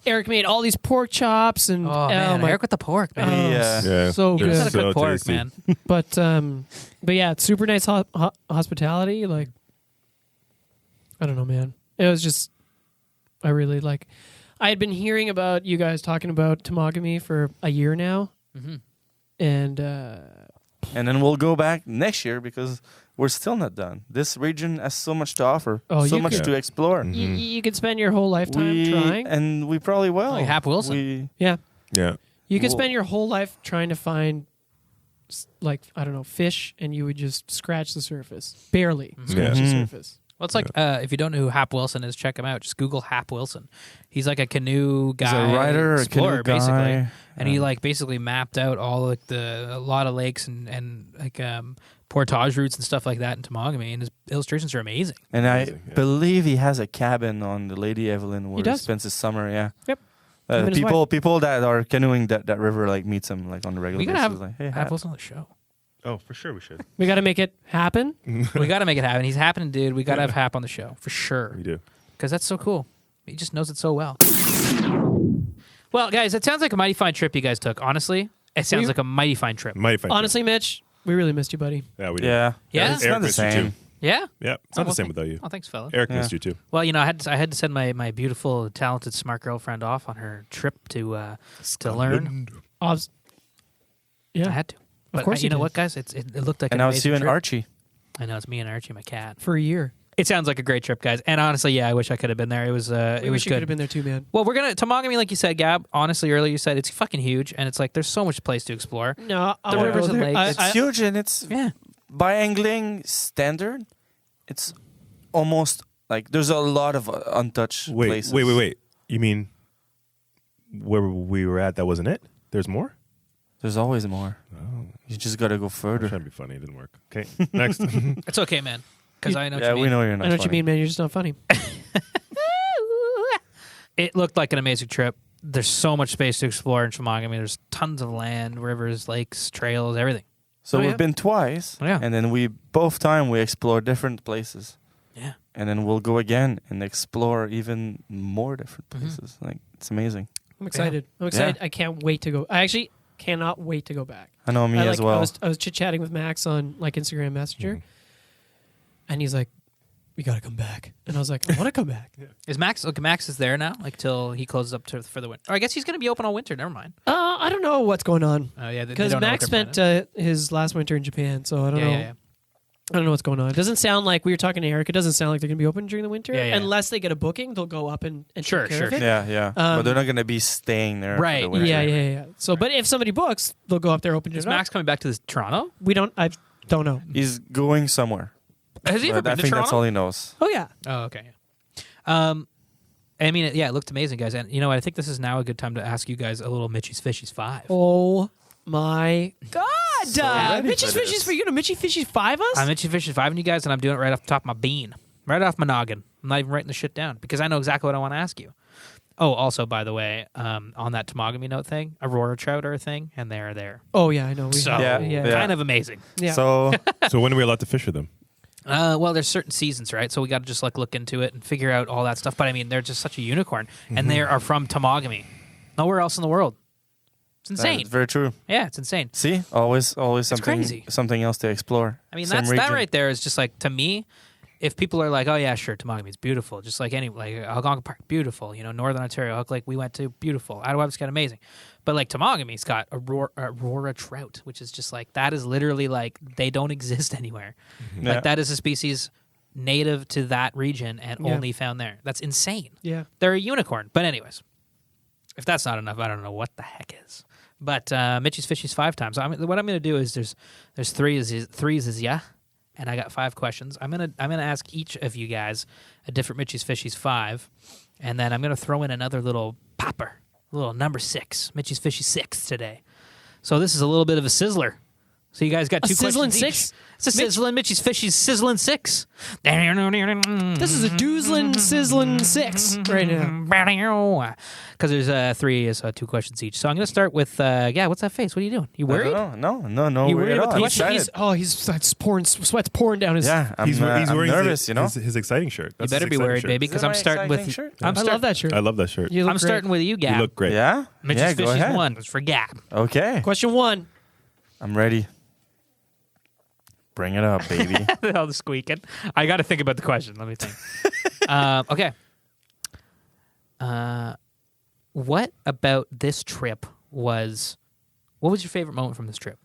Eric made all these pork chops, and Oh man, my- Eric with the pork, man. Oh, Yeah. so They're good. That's a good so pork, tasty. man. But yeah, it's super nice hospitality. Like, I don't know, man. It was just, I really like. I had been hearing about you guys talking about Tamagami for a year now, Mhm. and And then we'll go back next year because we're still not done. This region has so much to offer, Oh, so you much could- to explore. you could spend your whole lifetime trying. And we probably will. Like Hap Wilson. Yeah, Yeah. you could Whoa. spend your whole life trying to find, like, I don't know, fish, and you would just scratch the surface, barely scratch the Mhm. surface. Well, it's like if you don't know who Hap Wilson is, check him out. Just Google Hap Wilson. He's like a canoe guy, He's a writer, a explorer, canoe basically. guy. And he like basically mapped out all like a lot of lakes and like portage routes and stuff like that in Tamagami, and his illustrations are amazing. And I Amazing, yeah. believe he has a cabin on the Lady Evelyn where he does. spends his summer. Yeah. Yep. Him and his People that are canoeing that river like meets him like on the regular We gotta basis. have Like, hey, Hap Hap. Wilson on the show. Oh, for sure we should. We got to make it happen. We got to make it happen. He's happening, dude. We got to have Hap on the show for sure We do. because that's so cool. He just knows it so well. Well, guys, it sounds like a mighty fine trip you guys took. Honestly, it sounds you- like a mighty fine trip. Mighty fine. Honestly, Mitch, we really missed you, buddy. Yeah, we do. Yeah. Yeah? It's Eric not the missed you same. too. Yeah. Yeah, it's not the same without you. Oh, thanks, fella. Eric Yeah. missed you too. Well, I had to send my beautiful, talented, smart girlfriend off on her trip to learn. Obs- I yeah, had to. But course you you know did. what, guys? It looked like And an now it's amazing you and trip. Archie. I know it's me and Archie, my cat. for a year. It sounds like a great trip, guys. And honestly, yeah, I wish I could have been there. It was We it was wish you could have good. been there too, man. Well, we're gonna Tamagami, like you said, Gab. Honestly, earlier you said it's fucking huge, and it's like there's so much place to explore. No, I The wanna rivers go and there. lakes. It's huge and it's Yeah. by angling standard. It's almost like there's a lot of untouched places. Wait. You mean where we were at? That wasn't it. There's more. There's always more. Oh, You just got to go I'm further. trying to be funny. It didn't work. Okay, next. It's okay, man. Because I know what Yeah, you mean. we know you're not. I know what you funny. mean, man. You're just not funny. It looked like an amazing trip. There's so much space to explore in Tamagomi. There's tons of land, rivers, lakes, trails, everything. So Oh, yeah? we've been twice, Oh, yeah. and then both time we explore different places. Yeah. And then we'll go again and explore even more different Mm-hmm. places. Like, it's amazing. I'm excited. I'm excited. I can't wait to go. I actually cannot wait to go back. I know, me as well. I was chit chatting with Max on like Instagram Messenger, and he's like, "We got to come back," and I was like, "I want to come back." Is Max? Look, Max is there now, like till he closes up for the winter. Or I guess he's going to be open all winter. Never mind. I don't know what's going on Oh yeah, because Max spent his last winter in Japan, so I don't know. Yeah. I don't know what's going on. It doesn't sound like we were talking to Eric. It doesn't sound like they're going to be open during the winter. Yeah. Unless they get a booking, they'll go up and Sure, take care sure. of it. Yeah. But they're not going to be staying there. Right, For the winter. Yeah. So, but if somebody books, they'll go up there, open it Is up. Max coming back to Toronto? I don't know. He's going somewhere. Has he ever But I been to think Toronto? that's all he knows. Oh yeah. Oh, okay. I mean, it looked amazing, guys. And you know what? I think this is now a good time to ask you guys a little Mitchs Fishies 5. Oh my God. ready Mitch's for Fishies this. for you to Mitch's Fishies 5 us? I'm Mitchs Fishies 5 and you guys, and I'm doing it right off the top of my bean. Right off my noggin. I'm not even writing the shit down because I know exactly what I want to ask you. Oh, also, by the way, on that Tamagomi note thing, Aurora trout are a thing, and they're there. Oh yeah, I know. So, Yeah. kind of amazing. Yeah. So, So when are we allowed to fish with them? Well, there's certain seasons, right? So we got to just like look into it and figure out all that stuff. But I mean, they're just such a unicorn, and they are from Tamagomi, nowhere else in the world. It's insane. that's very true. Yeah, it's insane. See? Always crazy. something else to explore. I mean, Same that region. right there is just like, to me, if people are like, oh yeah, sure, Tamagomi is beautiful, just like Algonquin Park, beautiful. You know, Northern Ontario, Hook Lake, we went to, beautiful. Attawapiskat, amazing. But like Tamagomi's got Aurora trout, which is just like, that is literally like, they don't exist anywhere. Yeah. Like that is a species native to that region and only found there. That's insane. Yeah. They're a unicorn. But anyways, if that's not enough, I don't know what the heck is. But Mitch's Fishies 5 times. What I'm going to do is there's threes is yeah, and I got 5 questions. I'm gonna ask each of you guys a different Mitch's Fishies 5, and then I'm gonna throw in another little popper, a little number 6, Mitch's Fishies 6 today. So this is a little bit of a sizzler. So you guys got 2 sizzling questions each. 6? It's a sizzling Mitch's Fishies sizzling 6. This is a doozlin' sizzling 6 right now. Because there's 3, so 2 questions each. So I'm going to start with, what's that face? What are you doing? You worried? No. You worry worried at about all. the I'm question? excited. He's sweat's pouring down his. Yeah, I'm, He's I'm wearing nervous, his exciting shirt. You That's better his be exciting worried, shirt. baby, because I'm starting with... Shirt? I love that shirt. I love that shirt. You look I'm great. starting with you, Gab. You look great. Yeah? Mitch's Yeah, go Fishies ahead. 1 is for Gab. Okay. Question 1. I'm ready. Bring it up, baby. All the squeaking. I got to think about the question. Let me think. Okay. What about this trip was... What was your favorite moment from this trip?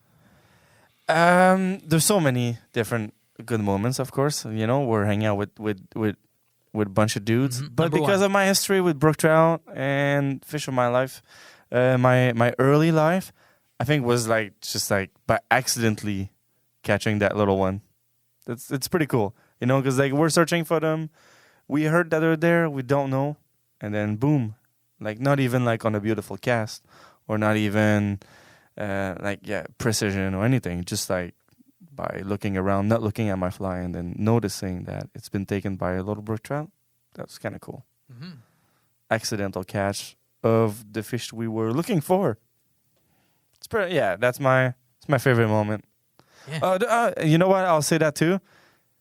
There's so many different good moments, of course. You know, we're hanging out with a bunch of dudes. But Number because 1. of my history with Brook Trout and fish of my life, my early life, I think was like just like by accidentally catching that little one. It's pretty cool, you know, because like we're searching for them. We heard that they're there. We don't know, and then boom, like not even like on a beautiful cast, or not even precision or anything. Just like by looking around, not looking at my fly, and then noticing that it's been taken by a little brook trout. That's kind of cool. Mm-hmm. Accidental catch of the fish we were looking for. It's pretty. Yeah, it's my favorite moment. Yeah. You know what? I'll say that too,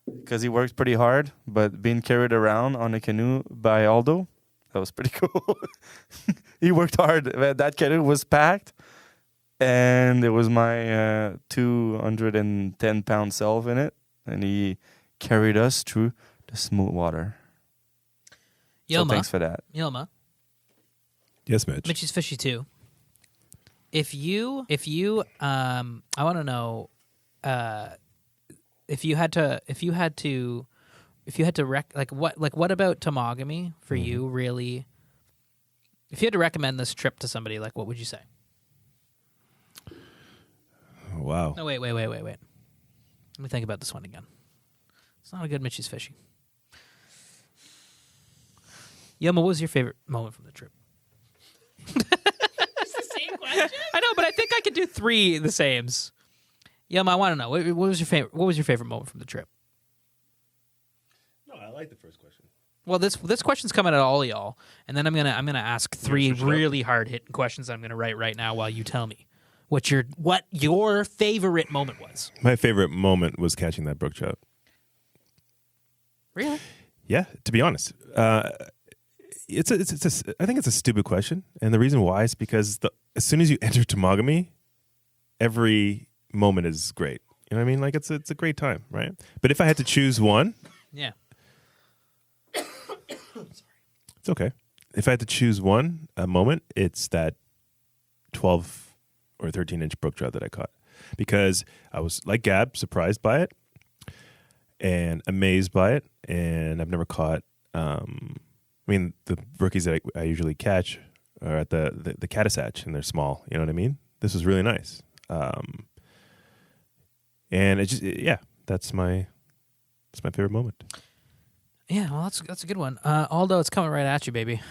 because he worked pretty hard. But being carried around on a canoe by Aldo, that was pretty cool. He worked hard. That canoe was packed, and there was my 210-pound self in it, and he carried us through the smooth water. So Yilma. thanks for that. Yilma. Yes, Mitch. Mitch's Fishy 2. If you I want to know if you had to what about Tamagomi for you really, if you had to recommend this trip to somebody, like what would you say? Oh, wow. No, wait. Let me think about this one again. It's not a good Mitch's Fishy. Yoma, what was your favorite moment from the trip? It's the same question. I know, but I think I could do 3 the sames. Yoma, I want to know what was your favorite moment from the trip? No, I like the first question. Well, this question's coming at all y'all, and then I'm gonna ask three really hard hitting questions I'm gonna write right now while you tell me what your favorite moment was. My favorite moment was catching that brook trout. Really? Yeah, to be honest, I think it's a stupid question, and the reason why is because as soon as you enter Tamagomi, every moment is great. You know what I mean? Like it's a great time, right? But if I had to choose one, Yeah. it's okay. If I had to choose a moment, it's that 12 or 13-inch brook trout that I caught, because I was like Gab, surprised by it and amazed by it, and I've never caught. I mean, the brookies that I usually catch are at the Caddisatch, and they're small. You know what I mean? This was really nice, and that's my favorite moment. Yeah, well, that's a good one. Aldo, it's coming right at you, baby.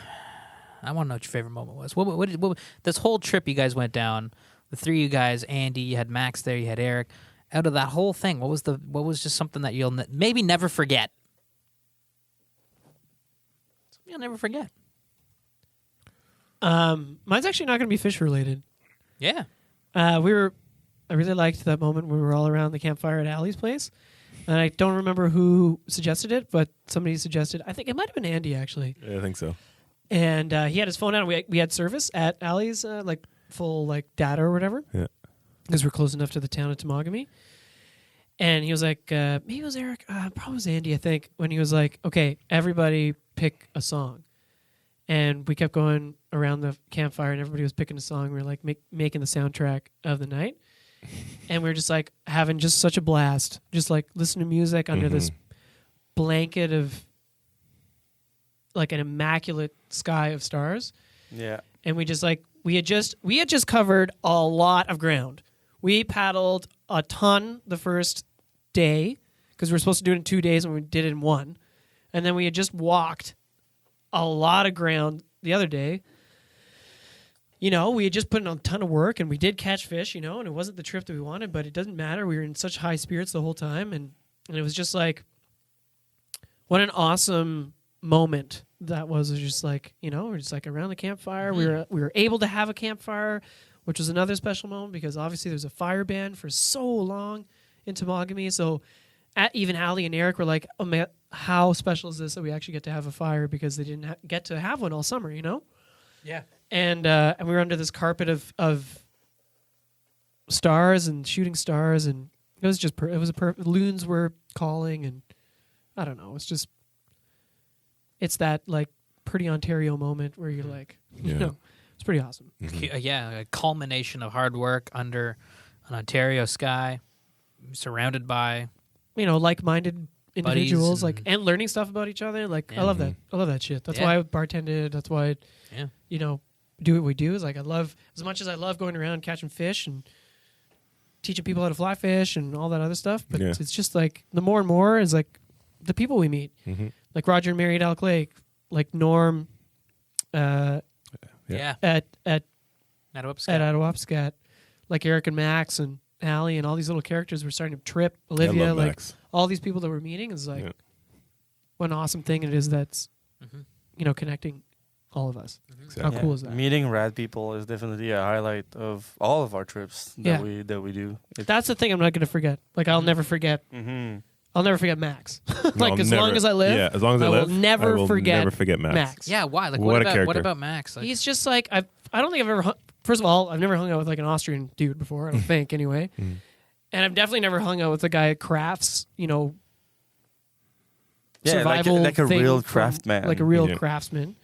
I want to know what your favorite moment was. What this whole trip you guys went down, the three of you guys, Andy, you had Max there, you had Eric. Out of that whole thing, what was just something that you'll maybe never forget? Something you'll never forget. Mine's actually not going to be fish related. Yeah. I really liked that moment when we were all around the campfire at Allie's place. And I don't remember who suggested it, but somebody suggested. I think it might have been Andy, actually. Yeah, I think so. And he had his phone out. We had service at Allie's, full data or whatever. Yeah. Because we're close enough to the town of Tamagomi. And he was like, maybe it was Eric, probably was Andy, I think, when he was like, okay, everybody pick a song. And we kept going around the campfire, and everybody was picking a song. We were like making the soundtrack of the night. And we were just like having just such a blast, just like listening to music under this blanket of like an immaculate sky of stars. Yeah. And we had just covered a lot of ground. We paddled a ton the first day because we were supposed to do it in 2 days and we did it in one. And then we had just walked a lot of ground the other day. You know, we had just put in a ton of work and we did catch fish, and it wasn't the trip that we wanted, but it doesn't matter. We were in such high spirits the whole time. And it was just like, what an awesome moment that was. It was just like, we're just like around the campfire. Mm-hmm. We were able to have a campfire, which was another special moment because obviously there's a fire ban for so long in Tamagomi. So even Allie and Eric were like, oh man, how special is this that we actually get to have a fire, because they didn't get to have one all summer, Yeah. And we were under this carpet of stars and shooting stars, and it was just loons were calling, and I don't know, it's that like pretty Ontario moment where you're like, it's pretty awesome. Yeah, a culmination of hard work under an Ontario sky, surrounded by like-minded individuals, and and learning stuff about each other. Like I love that. I love that shit. That's why I bartended. That's why do what we do. Is like I love, as much as I love going around catching fish and teaching people how to fly fish and all that other stuff. But it's just like the more and more is like the people we meet, like Roger and Mary at Elk Lake, like Norm, at Attawapscat, like Eric and Max and Allie and all these little characters were starting to trip. Olivia, like Max. all these people that we're meeting is like what an awesome thing it is that's connecting all of us. Exactly. How cool is that? Meeting rad people is definitely a highlight of all of our trips that we do. That's the thing I'm not going to forget. Like I'll never forget. I'll never forget Max. Like long as I live. As long as I live, will never forget Max. Yeah, why? Like What a what character. about Max? Like, He's just like I don't think I've ever. First of all, I've never hung out with like an Austrian dude before. I don't think anyway. And I've definitely never hung out with a guy that crafts. Survival like a thing real from- craftsman. like a real craftsman,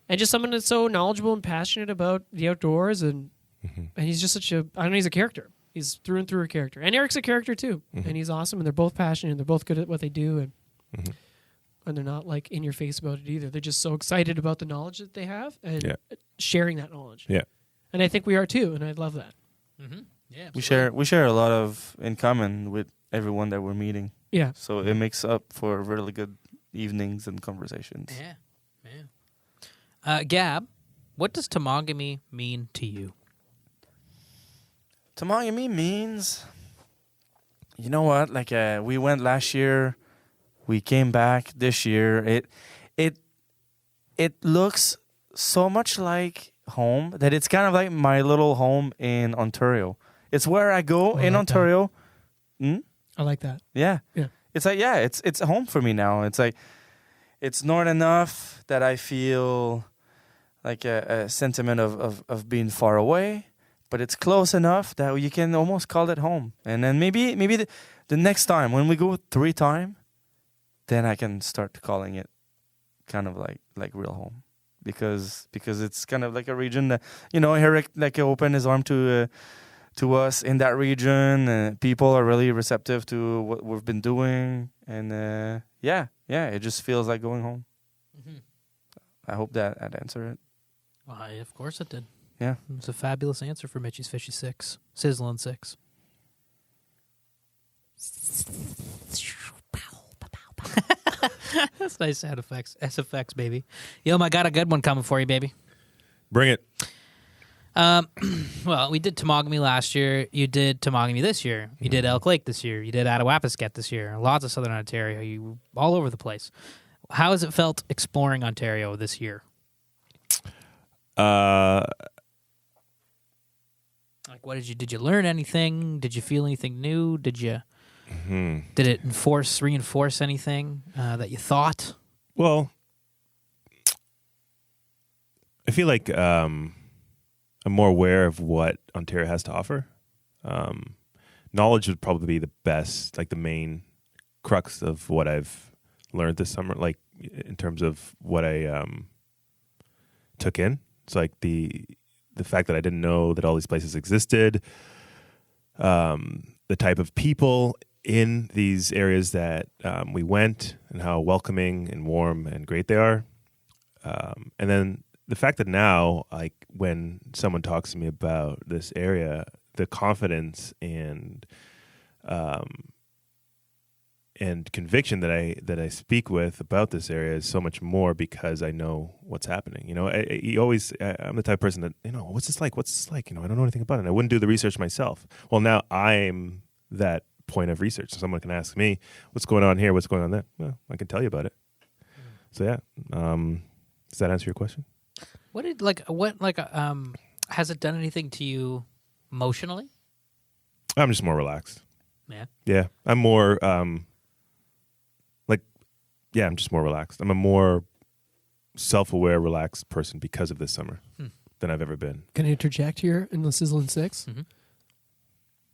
and just someone that's so knowledgeable and passionate about the outdoors, and he's just such a. I don't know. He's a character. He's through and through a character, and Eric's a character too, and he's awesome. And they're both passionate, and they're both good at what they do, and they're not like in your face about it either. They're just so excited about the knowledge that they have and sharing that knowledge. Yeah, and I think we are too, and I love that. yeah, we share a lot of in common with everyone that we're meeting. Yeah. So it makes up for really good evenings and conversations. Yeah. Gab, what does Tamagomi mean to you? Tamagomi means, you know what? Like we went last year We came back this year. It looks so much like home that it's kind of like my little home in Ontario. It's where I go in Ontario. I like that. Yeah. Yeah. It's like, yeah, it's home for me now. It's like, it's not enough that I feel like a sentiment of being far away, but it's close enough that you can almost call it home. And then maybe the next time when we go 3 times, then I can start calling it kind of like real home, because it's kind of like a region that, you know, Eric like opened his arm to us in that region. People are really receptive to what we've been doing, and yeah, it just feels like going home. Mm-hmm. I hope that I'd answer it. Well, of course it did. Yeah, It's a fabulous answer for Mitchs Fishies 6. Sizzling 6. That's nice sound effects. SFX, baby. Yo, I got a good one coming for you, baby. Bring it. Well, we did Tamagomi last year. You did Tamagomi this year. You did Elk Lake this year. You did Attawapiskat this year. Lots of Southern Ontario. You all over the place. How has it felt exploring Ontario this year? Uh, Like, what did you learn anything? Did you feel anything new? Did it reinforce anything that you thought? Well, I feel like I'm more aware of what Ontario has to offer. Knowledge would probably be the best, like the main crux of what I've learned this summer, like in terms of what I took in. It's like the fact that I didn't know that all these places existed, the type of people in these areas that we went, and how welcoming and warm and great they are. And then the fact that now, like when someone talks to me about this area, the confidence and conviction that I speak with about this area is so much more because I know what's happening. You know, I'm the type of person that, you know, what's this like? What's this like? You know, I don't know anything about it. And I wouldn't do the research myself. Well, now I'm that point of research. So someone can ask me, what's going on here? What's going on there? Well, I can tell you about it. So yeah. Does that answer your question? Has it done anything to you emotionally? I'm just more relaxed. Yeah. Yeah. I'm more, I'm just more relaxed. I'm a more self-aware, relaxed person because of this summer than I've ever been. Can I interject here in the Sizzling 6? Mm-hmm.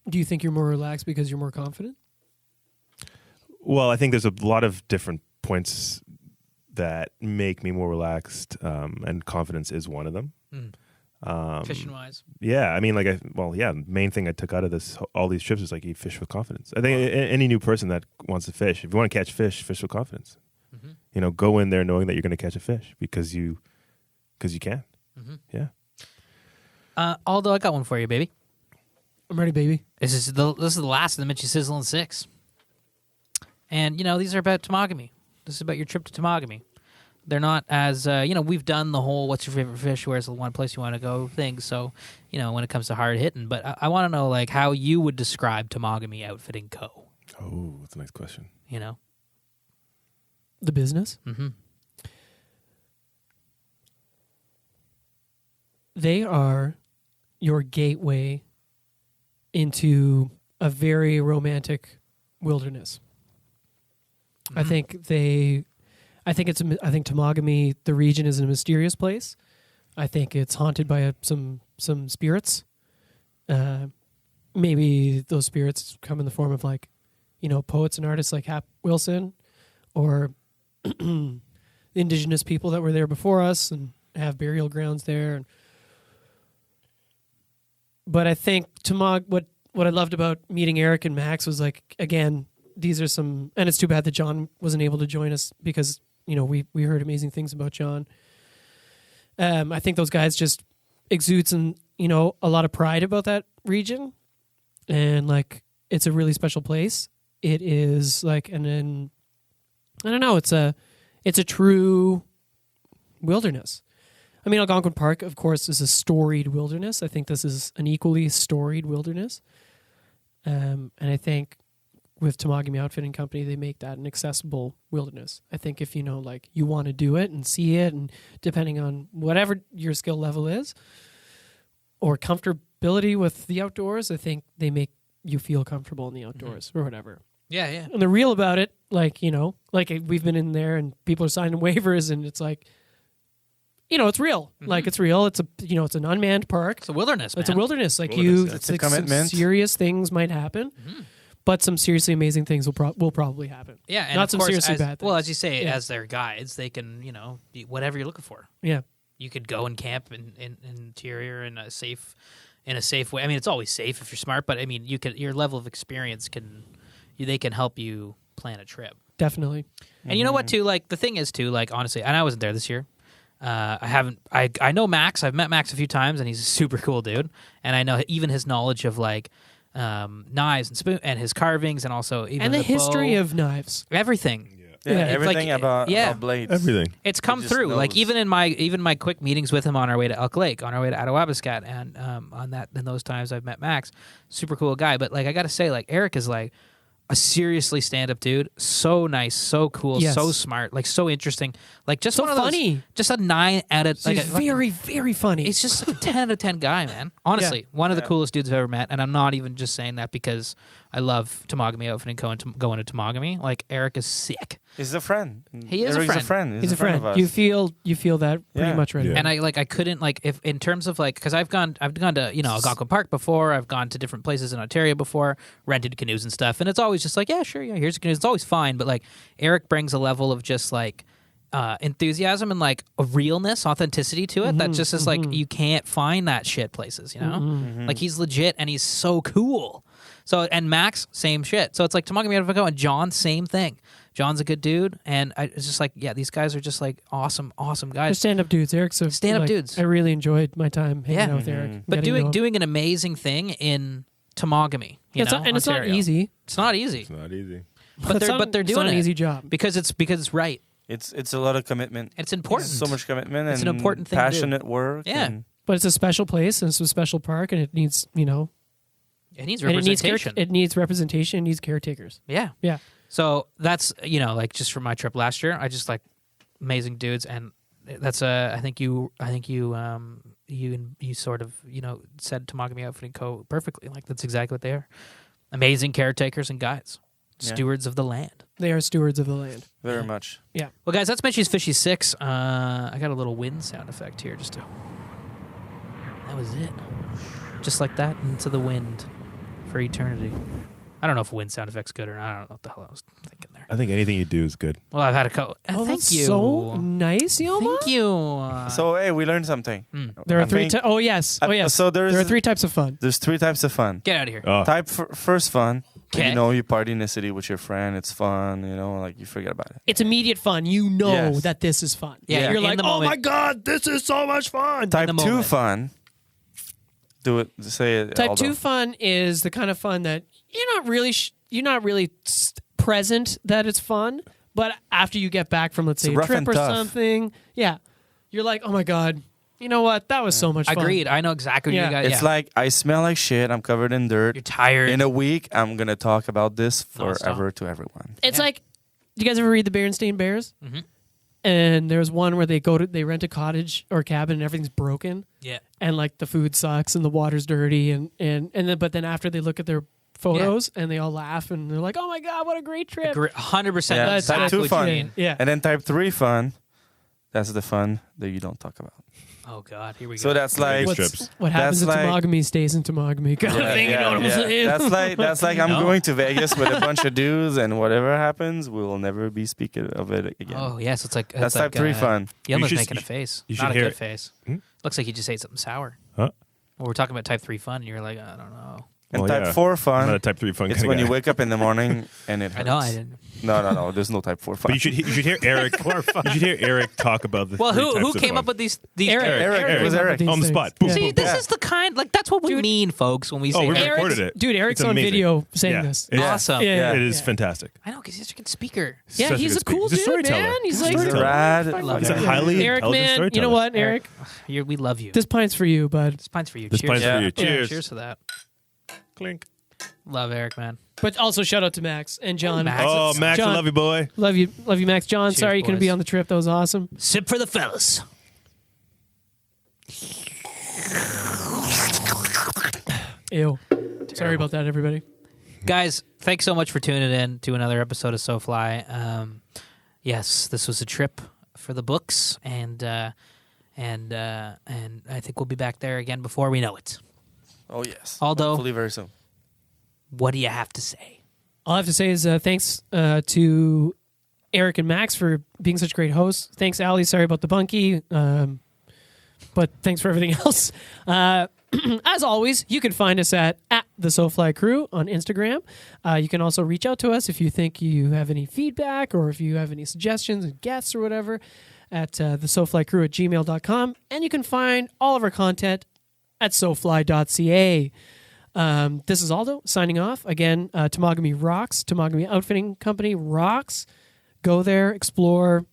Do you think you're more relaxed because you're more confident? Well, I think there's a lot of different points that make me more relaxed, and confidence is one of them. Fishing-wise? Yeah, I mean, the main thing I took out of all these trips is like you fish with confidence. I think any new person that wants to fish, if you want to catch fish, fish with confidence. Mm-hmm. You know, go in there knowing that you're going to catch a fish because you can. Mm-hmm. Yeah. Aldo, I got one for you, baby. I'm ready, baby. This is the last of the Mitchs Sizzling 6. And, you know, these are about Tamagomi. This is about your trip to Tamagomi. They're not as, we've done the whole what's your favorite fish, where's the one place you want to go thing. So, you know, when it comes to hard hitting. But I want to know, like, how you would describe Tamagomi Outfitting Co. Oh, that's a nice question. You know? The business? Mm-hmm. They are your gateway into a very romantic wilderness. Mm-hmm. I think Tamagomi, the region, is a mysterious place. I think it's haunted by some spirits. Maybe those spirits come in the form of, like, you know, poets and artists like Hap Wilson, or the indigenous people that were there before us and have burial grounds there. But I think what I loved about meeting Eric and Max was, like, again, these are some, and it's too bad that John wasn't able to join us because, you know, we heard amazing things about John. I think those guys just exude some, you know, a lot of pride about that region, and, like, it's a really special place. It is like, and then I don't know, it's a true wilderness. I mean, Algonquin Park, of course, is a storied wilderness. I think this is an equally storied wilderness. And I think with Tamagomi Outfitting Company, they make that an accessible wilderness. I think if like you want to do it and see it, and depending on whatever your skill level is or comfortability with the outdoors, I think they make you feel comfortable in the outdoors or whatever. Yeah, yeah. And they're real about it. Like, like we've been in there and people are signing waivers and it's like, it's real. Like it's real. It's it's an unmanned park. It's a wilderness, man. It's a wilderness. Like It's a like some commitment. serious things might happen, but some seriously amazing things will probably happen. Yeah, and not of some course, seriously bad things. Well, as you say, Yeah. as their guides, they can, whatever you're looking for. Yeah. You could go and camp in interior in a safe way. I mean, it's always safe if you're smart, but I mean, your level of experience they can help you plan a trip. Definitely. And you know what, too? Like, the thing is, too, like, honestly, and I wasn't there this year. I know Max. I've met Max a few times, and he's a super cool dude. And I know even his knowledge of, like, knives and spoon and his carvings, and also even And the history bow, of knives. everything. Yeah, Yeah, it's everything like- about yeah. blades. Everything. It's come just through. Like knows. even in my quick meetings with him on our way to Elk Lake, on our way to Attawabascat, and in those times I've met Max, super cool guy. But like I gotta say, like Eric is like a seriously stand-up dude, so nice, so cool, Yes. so smart, like so interesting, like just So one of those- funny. just a 9 out of like He's very, very funny. He's just like a 10 out of 10 guy, man. Honestly, one of the coolest dudes I've ever met. And I'm not even just saying that because I love Tamagomi Outfitting Co. and going to Tamagomi. Like, Eric is sick. He's a friend. He is a Eric's friend. He's a friend. friend. Of us. You feel that pretty Yeah. much right. Yeah. away. And I couldn't, like, if in terms of, like, because I've gone to, Algonquin Park before. I've gone to different places in Ontario before, rented canoes and stuff. And it's always just like, yeah, sure, yeah, here's a canoe. It's always fine. But, like, Eric brings a level of just, like, enthusiasm and like a realness, authenticity to it that just is like you can't find that shit places, Like he's legit and he's so cool. So and Max, same shit. So it's like Tamagomi Outfitters Co. and John, same thing. John's a good dude, and it's just like these guys are just like awesome They're guys. stand-up dudes. Eric's a Stand-up like, dudes. I really enjoyed my time hanging Yeah. out with Eric. But getting to know him. doing an amazing thing in Tamagomi, Yeah, it's not Ontario. easy. It's not easy, It's not easy. but they're it's doing not it an easy job. because it's right. It's a lot of commitment. It's important. So much commitment. It's and an important thing to do. passionate work. Yeah. and- But it's a special place and it's a special park, and it needs It needs and representation. it needs representation. It needs caretakers. Yeah. Yeah. So that's like just from my trip last year, I just like amazing dudes, and that's I think you sort of said Tamagomi Outfitting Co. perfectly. Like that's exactly what they are. Amazing caretakers and guides, Yeah. stewards of the land. They are stewards of the land. Very much. Yeah. Well, guys, that's Mitchs Fishies 6. I got a little wind sound effect here just to. That was it. Just like that into the wind for eternity. I don't know if wind sound effect's good or not. I don't know what the hell I was thinking there. I think anything you do is good. Well, I've had a couple. Oh, thank that's you. so nice, Yoma. Thank you. So hey, we learned something. There are I three. think- Oh yes. Oh yes. So there are 3 types of fun. There's 3 types of fun. Get out of here. Oh, First fun. Okay. You party in the city with your friend. It's fun. Like you forget about it. It's immediate fun. You know Yes. that this is fun. Yeah, You're in like, the oh moment. my god, this is so much fun. Type the 2 moment. fun. Do it. Say it. Type Aldo. 2 fun is the kind of fun that you're not really present that it's fun, but after you get back from let's say a rough trip and or tough. something, yeah, you're like, oh my god, you know what? That was so much fun. Agreed. I know exactly what Yeah. you got. It's yeah. like I smell like shit. I'm covered in dirt. You're tired. In a week, I'm gonna talk about this Nonstop. forever to everyone. It's Yeah. like, do you guys ever read the Berenstain Bears? Mm-hmm. And there's one where they rent a cottage or cabin and everything's broken, yeah. and like the food sucks and the water's dirty, and then after they look at their photos and they all laugh and they're like, oh my god, what a great trip. 100%. Yeah, That's type exactly 2 what fun. you mean. Yeah. And then type 3 fun. That's the fun that you don't talk about. Oh, God. Here we go. So that's like What's- trips. What happens in That's like- Tamagomi stays in Tamagomi kind of thing. You know what I'm saying? That's like I'm No. going to Vegas with a bunch of dudes, and whatever happens, we will never be speaking of it again. Oh, yes. It's like. That's like, type 3 fun. Yelma's should- making a you- face. you should Not a hear good it. face. Hmm? Looks like you just ate something sour. Huh? Well, we're talking about type 3 fun, and you're like, I don't know. And Well, type yeah. 4 I'm fun. not a type 3 fun It's kind when of you guy. wake up in the morning and it hurts. I know. I didn't. No. There's no type 4 fun. But you should hear Eric. You should hear Eric talk about the. Well, 3 who types of came fun. up with these? Eric. It was came up Eric. with these On the things. spot. Boom, Yeah. See, boom, this Yeah. is the kind. Like that's what we Dude. mean, folks, when we Oh, say. we Eric. recorded it. Dude, Eric's It's on amazing. video saying Yeah. this. Yeah. Awesome. Yeah. It is fantastic. I know because he's such a good speaker. Yeah, Such he's good a cool speaker. He's dude, a storyteller. man. He's a like- storyteller. Rad. love He's a Eric. highly Eric, intelligent man, storyteller. you know what, Eric? We love you. This pine's for you, bud. This pine's for you. This Cheers. pine's for Yeah. you. Yeah, Cheers. cheers to that. Clink. Love Eric, man. But also shout out to Max and John. Max. Oh, Max, John. I love you, boy. Love you, Max. John, Cheers, sorry you couldn't be boys. on the trip. That was awesome. Sip for the fellas. Ew. Sorry about that, everybody. Guys, thanks so much for tuning in to another episode of So Fly. Yes, this was a trip for the books, and I think we'll be back there again before we know it. Oh yes. Aldo, Hopefully very soon. what do you have to say? All I have to say is thanks to Eric and Max for being such great hosts. Thanks, Ali. Sorry about the bunkie. But thanks for everything else. As always, you can find us at the SoFly Crew on Instagram. You can also reach out to us if you think you have any feedback or if you have any suggestions and guests or whatever at the SoFlyCrew at gmail.com. And you can find all of our content at SoFly.ca. This is Aldo signing off. Again, Tamagami rocks. Tamagami Outfitting Company rocks. Go there, explore.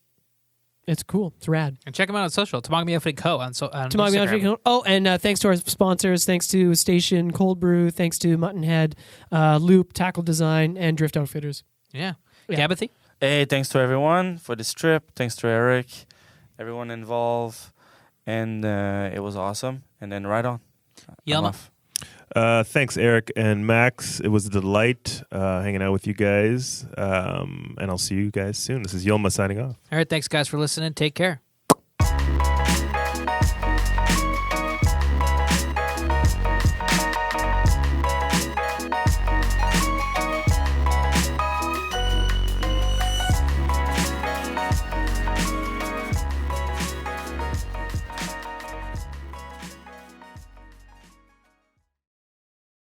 It's cool. It's rad. And check them out on social. Tamagami Outfitting Co. on Tamagami Instagram. Outfitting Co. Oh, and thanks to our sponsors. Thanks to Station Cold Brew. Thanks to Muttonhead, Loop, Tackle Design, and Drift Outfitters. Yeah. Yeah. Gabathy? Hey, thanks to everyone for this trip. Thanks to Eric, everyone involved, and it was awesome. And then right on. I'm Yelma. off. Thanks, Eric and Max. It was a delight hanging out with you guys. And I'll see you guys soon. This is Yilma signing off. All right, thanks, guys, for listening. Take care.